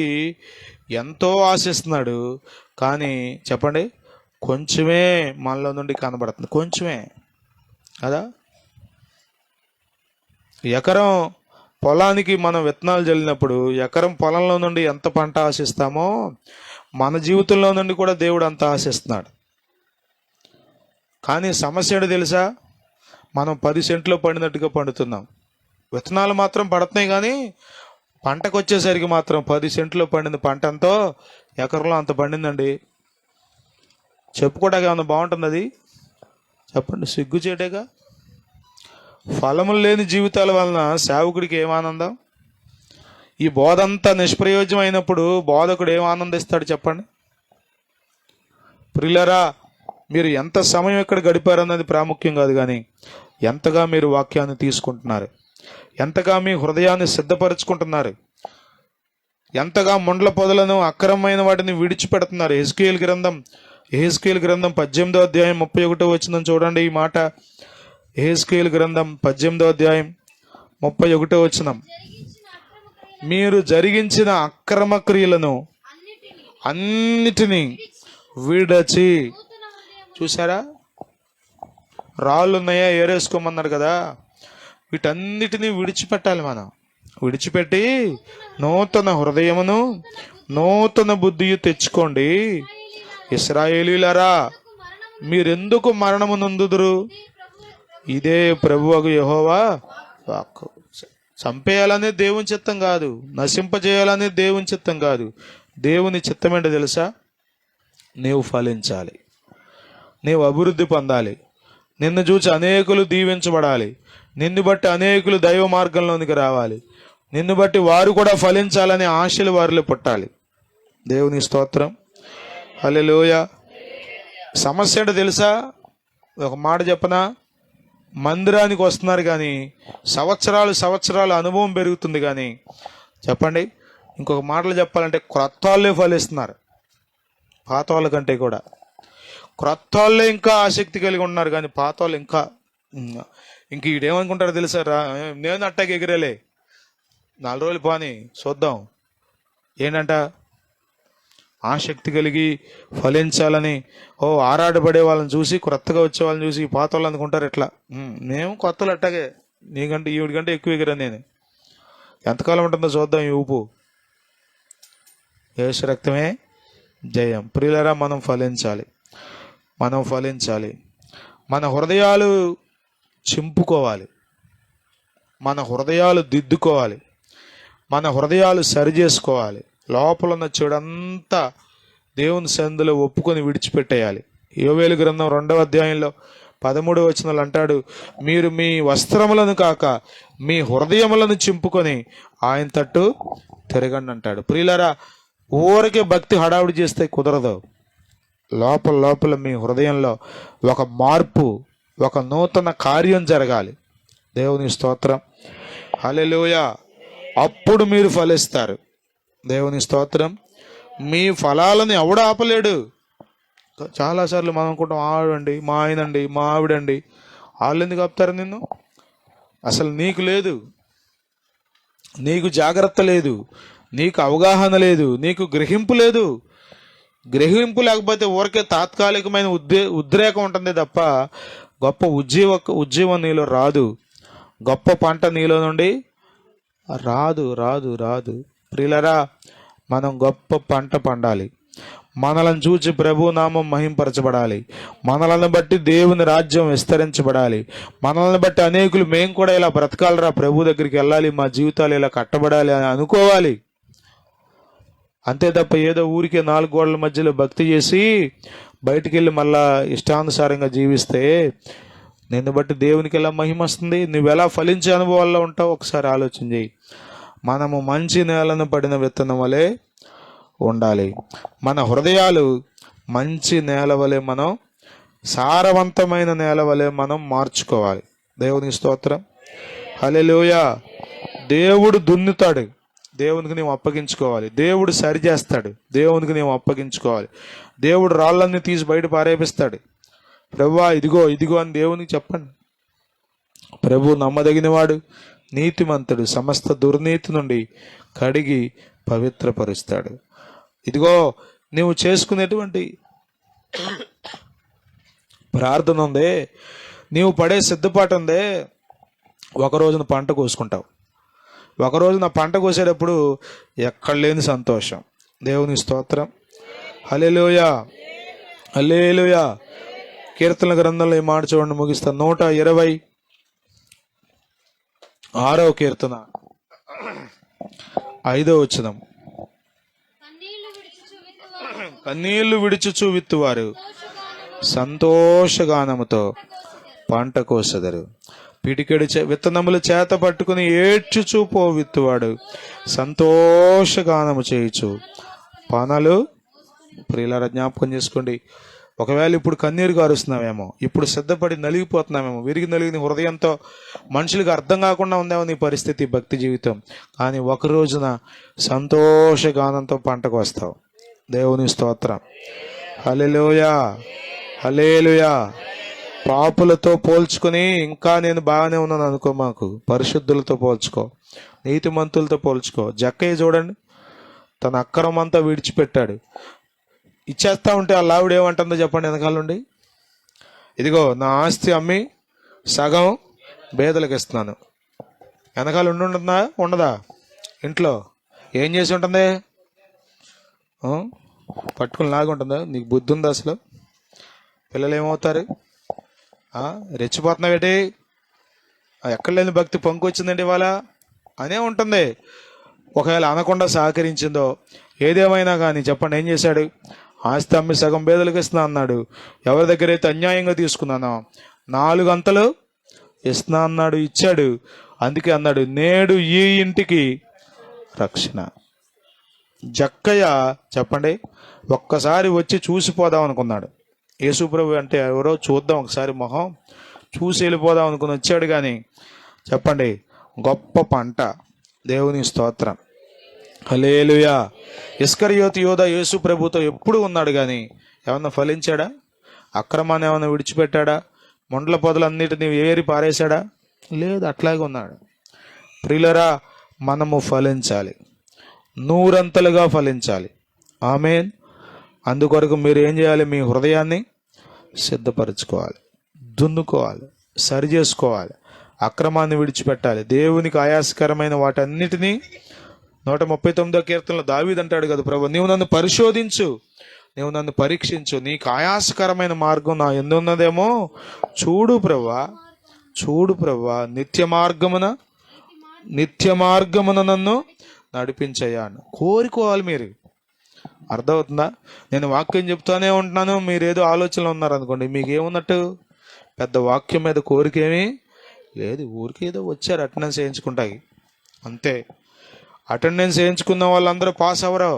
ఎంతో ఆశిస్తున్నాడు, కానీ చెప్పండి, కొంచెమే మనలో నుండి కనబడుతుంది, కొంచెమే కదా. ఎకరం పొలానికి మనం విత్తనాలు చల్లినప్పుడు ఎకరం పొలంలో నుండి ఎంత పంట ఆశిస్తామో మన జీవితంలో నుండి కూడా దేవుడు అంత ఆశిస్తున్నాడు. కానీ సమస్య ఏంటో తెలుసా? మనం 10 సెంట్లో పండినట్టుగా పండుతున్నాం. విత్తనాలు మాత్రం పడుతున్నాయి, కానీ పంటకు వచ్చేసరికి మాత్రం 10 సెంట్లో పండిన పంట ఎంతో ఎకరంలో అంత పండిందండి. చెప్పుకోవడానికి ఏమన్నా బాగుంటుంది అది? చెప్పండి, సిగ్గుచేటేగా. ఫలములు లేని జీవితాల వలన సేవకుడికి ఏం ఆనందం? ఈ బోధ అంతా నిష్ప్రయోజనం అయినప్పుడు బోధకుడు ఏం ఆనందిస్తాడు చెప్పండి? ప్రియులారా, మీరు ఎంత సమయం ఎక్కడ గడిపారన్నది ప్రాముఖ్యం కాదు, కానీ ఎంతగా మీరు వాక్యాన్ని తీసుకుంటున్నారు, ఎంతగా మీ హృదయాన్ని సిద్ధపరచుకుంటున్నారు, ఎంతగా ముండ్ల పొదలను అక్రమమైన వాటిని విడిచిపెడుతున్నారు. యెహెజ్కేలు గ్రంథం 18వ అధ్యాయం 31వ వచనం చూడండి. ఈ మాట యెహెజ్కేలు గ్రంథం 18వ అధ్యాయం 31వ వచనం. మీరు జరిగించిన అక్రమ క్రియలను అన్నిటినీ విడచి, చూసారా, రాళ్ళు ఉన్నాయా ఏరేసుకోమన్నారు కదా, వీటన్నిటినీ విడిచిపెట్టాలి. మనం విడిచిపెట్టి నూతన హృదయమును నూతన బుద్ధియు తెచ్చుకోండి. ఇశ్రాయేలీయులారా, మీరెందుకు మరణము నొందుదురు? ఇదే ప్రభువగు యెహోవా వాక్కు. చంపేయాలనే దేవుని చిత్తం కాదు, నశింపజేయాలనే దేవుని చిత్తం కాదు, దేవుని చిత్తం ఏంటో తెలుసా? నీవు ఫలించాలి, నీవు అభివృద్ధి పొందాలి, నిన్ను చూసి అనేకులు దీవించబడాలి, నిన్ను బట్టి అనేకులు దైవ మార్గంలోనికి రావాలి, నిన్ను బట్టి వారు కూడా ఫలించాలనే ఆశలు వారిలో పుట్టాలి. దేవుని స్తోత్రం, హల్లెలూయా. సమస్య ఏంటో తెలుసా? ఒక మాట చెప్పనా? మందిరానికి వస్తున్నారు కానీ సంవత్సరాలు అనుభవం పెరుగుతుంది కానీ, చెప్పండి, ఇంకొక మాటలు చెప్పాలంటే క్రొత్త వాళ్ళే ఫలిస్తున్నారు. పాత వాళ్ళ కంటే కూడా క్రొత్త వాళ్ళే ఇంకా ఆసక్తి కలిగి ఉన్నారు కానీ పాత వాళ్ళు ఇంక ఈడేమనుకుంటారో తెలుసా? నేను అట్టాకి ఎగిరేలే, 4 రోజులు పోని చూద్దాం ఏంటంట, ఆసక్తి కలిగి ఫలించాలని ఆరాటపడే వాళ్ళని చూసి, క్రొత్తగా వచ్చే వాళ్ళని చూసి పాత వాళ్ళు అనుకుంటారు ఎట్లా, మేము కొత్తలు అట్టాగే, నీకంటే ఈవిడికంటే ఎక్కువ ఎగిరా నేను, ఎంతకాలం ఉంటుందో చూద్దాం ఈ ఊపు. యేసు రక్తమే జయం. ప్రియులారా, మనం ఫలించాలి. మన హృదయాలు చింపుకోవాలి, మన హృదయాలు దిద్దుకోవాలి, మన హృదయాలు సరి చేసుకోవాలి. లోపల ఉన్న చెడంతా దేవుని సన్నిధిలో ఒప్పుకొని విడిచిపెట్టేయాలి. యోవేలు గ్రంథం 2వ అధ్యాయంలో 13వ వచనంలో అంటాడు, మీరు మీ వస్త్రములను కాక మీ హృదయములను చింపుకొని ఆయన తట్టు తిరగండి అంటాడు. ప్రియులారా, ఊరికే భక్తి హడావుడి చేస్తే కుదరదు. లోపల మీ హృదయంలో ఒక మార్పు, ఒక నూతన కార్యం జరగాలి. దేవుని స్తోత్రం, హల్లెలూయా. అప్పుడు మీరు ఫలిస్తారు. దేవుని స్తోత్రం. మీ ఫలాలను ఎవడు ఆపలేడు. చాలాసార్లు మనం అనుకుంటాం, ఆవిడండి, మా ఆయనండి, మా ఆవిడండి, వాళ్ళు ఎందుకు ఆపుతారు నిన్ను? అసలు నీకు లేదు, నీకు జాగ్రత్త లేదు, నీకు అవగాహన లేదు, నీకు గ్రహింపు లేదు. గ్రహింపు లేకపోతే ఊరికే తాత్కాలికమైన ఉద్రేకం ఉంటుంది తప్ప గొప్ప ఉజ్జీవం నీలో రాదు, గొప్ప పంట నీలో నుండి రాదు. ప్రియులారా, మనం గొప్ప పంట పండాలి. మనలను చూచి ప్రభు నామం మహింపరచబడాలి, మనలను బట్టి దేవుని రాజ్యం విస్తరించబడాలి, మనల్ని బట్టి అనేకులు మేము కూడా ఇలా బ్రతకాలరా, ప్రభు దగ్గరికి వెళ్ళాలి, మా జీవితాలు ఇలా కట్టబడాలి అని అనుకోవాలి. అంతే తప్ప ఏదో ఊరికే 4 గోడల మధ్యలో భక్తి చేసి బయటికి వెళ్ళి మళ్ళా ఇష్టానుసారంగా జీవిస్తే నిన్ను బట్టి దేవునికి ఎలా మహిమ వస్తుంది? నువ్వు ఎలా ఫలించే అనుభవాల్లో ఉంటావు? ఒకసారి ఆలోచన చేయి. మనము మంచి నేలను పడిన విత్తనం వలె ఉండాలి. మన హృదయాలు మంచి నేల వలె, మనం సారవంతమైన నేల వలె మనం మార్చుకోవాలి. దేవునికి స్తోత్రం, హల్లెలూయా. దేవుడు దున్నుతాడు, దేవునికి నీవు అప్పగించుకోవాలి. దేవుడు సరి చేస్తాడు, దేవునికి నీవు అప్పగించుకోవాలి. దేవుడు రాళ్ళన్నీ తీసి బయట పారేపిస్తాడు. ప్రభువా ఇదిగో అని దేవునికి చెప్పండి. ప్రభు నమ్మదగినవాడు, నీతిమంతుడు, సమస్త దుర్నీతి నుండి కడిగి పవిత్రపరుస్తాడు. ఇదిగో నువ్వు చేసుకునేటువంటి ప్రార్థన ఉందే, నీవు పడే సిద్ధపాటు ఉందే, ఒక రోజున పంట కోసుకుంటావు. ఒక రోజున పంట కోసేటప్పుడు ఎక్కడ లేని సంతోషం. దేవుని స్తోత్రం, హల్లెలూయా, హల్లెలూయా. కీర్తనల గ్రంథంలో ఈ మాట చూడండి, ముగిస్తా. 126వ కీర్తన 5వ వచనం. కన్నీళ్లు విడుచుచు విత్తువారు సంతోషగానముతో పంట కోసెదరు. పిడికెడు విత్తనములు చేత పట్టుకుని ఏడ్చుచూ విత్తువాడు సంతోషగానము చేయుచు పనలు. ప్రియులారా, జ్ఞాపకం చేసుకోండి. ఒకవేళ ఇప్పుడు కన్నీరు కారుస్తున్నావేమో, ఇప్పుడు సిద్ధపడి నలిగిపోతున్నామేమో, విరిగి నలిగిన హృదయంతో మనుషులకు అర్థం కాకుండా ఉందేమో నీ పరిస్థితి, భక్తి జీవితం. కానీ ఒక రోజున సంతోషగానంతో పంటకు వస్తావు. దేవుని స్తోత్రం, హల్లెలూయా, హల్లెలూయా. పాపులతో పోల్చుకొని ఇంకా నేను బాగానే ఉన్నాను అనుకో మాకు. పరిశుద్ధులతో పోల్చుకో, నీతిమంతులతో పోల్చుకో. జక్కయ్య చూడండి, తన అక్రమం అంతా విడిచిపెట్టాడు. ఇచ్చేస్తా ఉంటే ఆ లావిడ ఏమంటుందో చెప్పండి వెనకాల నుండి? ఇదిగో నా ఆస్తి అమ్మి సగం పేదలకు ఇస్తున్నాను. వెనకాల ఉంటుందా ఉండదా? ఇంట్లో ఏం చేసి ఉంటుంది? పట్టుకుని లాగుంటుందా? నీకు బుద్ధి ఉందా అసలు? పిల్లలు ఏమవుతారు? రెచ్చిపోతున్నావేటి? ఎక్కడ లేని భక్తి పొంకొచ్చిందండి ఇవాళ అనే ఉంటుంది. ఒకవేళ అనకుండా సహకరించిందో, ఏదేమైనా కానీ చెప్పండి, ఏం చేశాడు? ఆస్తి అమ్మి సగం పేదలకు ఇస్తున్నా అన్నాడు. ఎవరి దగ్గర అయితే అన్యాయంగా తీసుకున్నానో 4 అంతలు ఇస్తున్నా అన్నాడు, ఇచ్చాడు. అందుకే అన్నాడు, నేడు ఈ ఇంటికి రక్షణ. జక్కయ్య చెప్పండి, ఒక్కసారి వచ్చి చూసిపోదాం అనుకున్నాడు. యేసుప్రభు అంటే ఎవరో చూద్దాం ఒకసారి మొహం చూసి వెళ్ళిపోదాం అనుకుని వచ్చాడు. కానీ చెప్పండి, గొప్ప పంట. దేవుని స్తోత్రం, హల్లెలూయా. ఇస్కరియోతు యోధ యేసు ప్రభుతో ఎప్పుడు ఉన్నాడు, కానీ ఏమన్నా ఫలించాడా? అక్రమాన్ని ఏమన్నా విడిచిపెట్టాడా? మొండల పొదలన్నిటిని ఏరి పారేశాడా? లేదు, అట్లాగే ఉన్నాడు. ప్రియులరా, మనము ఫలించాలి, 100 ఫలించాలి. ఆమేన్. అందుకొరకు మీరు ఏం చేయాలి? మీ హృదయాన్ని సిద్ధపరచుకోవాలి, దున్నుకోవాలి, సరి చేసుకోవాలి, అక్రమాన్ని విడిచిపెట్టాలి, దేవునికి ఆయాసకరమైన వాటన్నిటినీ. 139వ కీర్తనలో దావీదు అంటాడు కదా, ప్రభు నీవు నన్ను పరిశోధించు, నీవు నన్ను పరీక్షించు, నీకు ఆయాసకరమైన మార్గం నా ఎందున్నదేమో చూడు ప్రభువా, చూడు ప్రభువా, నిత్య మార్గమున నన్ను నడిపించయ్యాను. కోరుకోవాలి మీరు. అర్థమవుతుందా? నేను వాక్యం చెప్తానే ఉంటున్నాను, మీరేదో ఆలోచనలో ఉన్నారనుకోండి, మీకేమున్నట్టు? పెద్ద వాక్యం మీద కోరికేమీ లేదు. ఊరికేదో వచ్చారు అటెండెన్స్ వేయించుకుంటాయి అంతే. అటెండెన్స్ వేయించుకున్న వాళ్ళందరూ పాస్ అవ్వరు.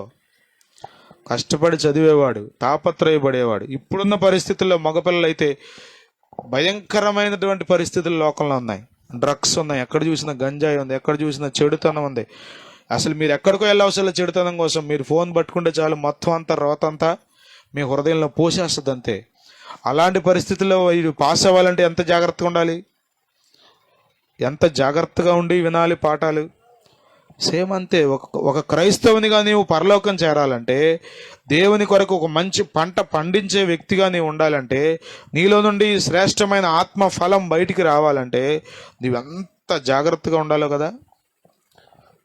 కష్టపడి చదివేవాడు, తాపత్రయపడేవాడు. ఇప్పుడున్న పరిస్థితుల్లో మగపిల్లలు అయితే భయంకరమైనటువంటి పరిస్థితులు లోకంలో ఉన్నాయి. డ్రగ్స్ ఉన్నాయి, ఎక్కడ చూసినా గంజాయి ఉంది, ఎక్కడ చూసినా చెడుతనం ఉంది. అసలు మీరు ఎక్కడికో వెళ్ళవసరం చెడుతనం కోసం. మీరు ఫోన్ పట్టుకుంటే చాలు, మొత్తం అంతా రోతంతా మీ హృదయంలో పోసేస్తుంది అంతే. అలాంటి పరిస్థితుల్లో వీడు పాస్ అవ్వాలంటే ఎంత జాగ్రత్తగా ఉండాలి, ఎంత జాగ్రత్తగా ఉండి వినాలి పాఠాలు. సేమ్ అంతే. ఒక క్రైస్తవునిగా నీవు పరలోకం చేరాలంటే, దేవుని కొరకు ఒక మంచి పంట పండించే వ్యక్తిగా నీవు ఉండాలంటే, నీలో నుండి శ్రేష్టమైన ఆత్మ ఫలం బయటికి రావాలంటే నీవెంత జాగ్రత్తగా ఉండాలో కదా,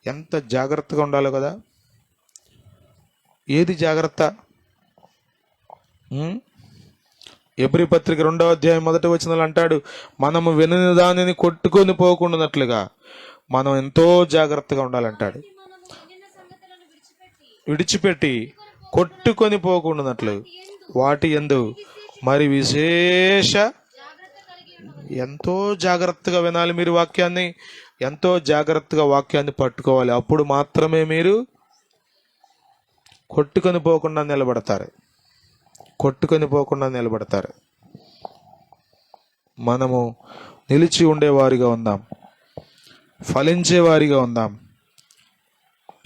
ఎంత జాగ్రత్తగా ఉండాలో కదా. ఏది జాగ్రత్త? ఎబ్రీ పత్రిక 2వ అధ్యాయం 1వ వచనంలో అంటాడు, మనము వినని దానిని కొట్టుకొని పోకుండానట్లుగా మనం ఎంతో జాగ్రత్తగా ఉండాలంటాడు. విడిచిపెట్టి కొట్టుకొని పోకుండానట్లు వాటి యందు మరి విశేష ఎంతో జాగ్రత్తగా వినాలి. మీరు వాక్యాన్ని ఎంతో జాగ్రత్తగా వాక్యాన్ని పట్టుకోవాలి. అప్పుడు మాత్రమే మీరు కొట్టుకొని పోకుండా నిలబడతారు. మనము నిలిచి ఉండేవారిగా ఉందాం, ఫలించేవారిగా ఉందాం,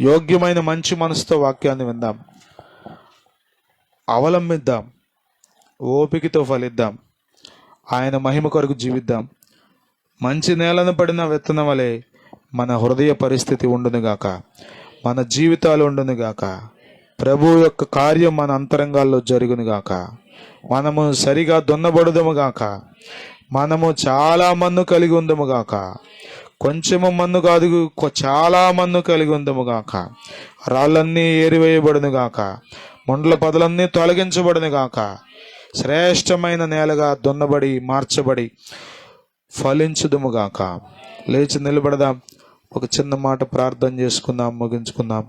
యోగ్యమైన మంచి మనసుతో వాక్యాన్ని విందాం, అవలంబిద్దాం, ఓపికతో ఫలిద్దాం, ఆయన మహిమ కొరకు జీవిద్దాం. మంచి నేలను పడిన విత్తనం వలె మన హృదయ పరిస్థితి ఉండునుగాక, మన జీవితాలు ఉండునుగాక, ప్రభు యొక్క కార్యం మన అంతరంగాల్లో జరుగునుగాక, మనము సరిగా దున్నబడుదముగాక, మనము చాలా మన్ను కలిగి ఉందముగాక, కొంచెము మన్ను కాదు చాలా మన్ను కలిగి ఉందముగాక, రాళ్ళన్నీ ఏరివేయబడునుగాక, ముండ్ల పొదలన్నీ తొలగించబడునుగాక, శ్రేష్టమైన నేలగా దున్నబడి మార్చబడి ఫలించుదుముగాక. లేచి నిలబడదాం, ఒక చిన్న మాట ప్రార్థన చేసుకుందాం, ముగించుకుందాం.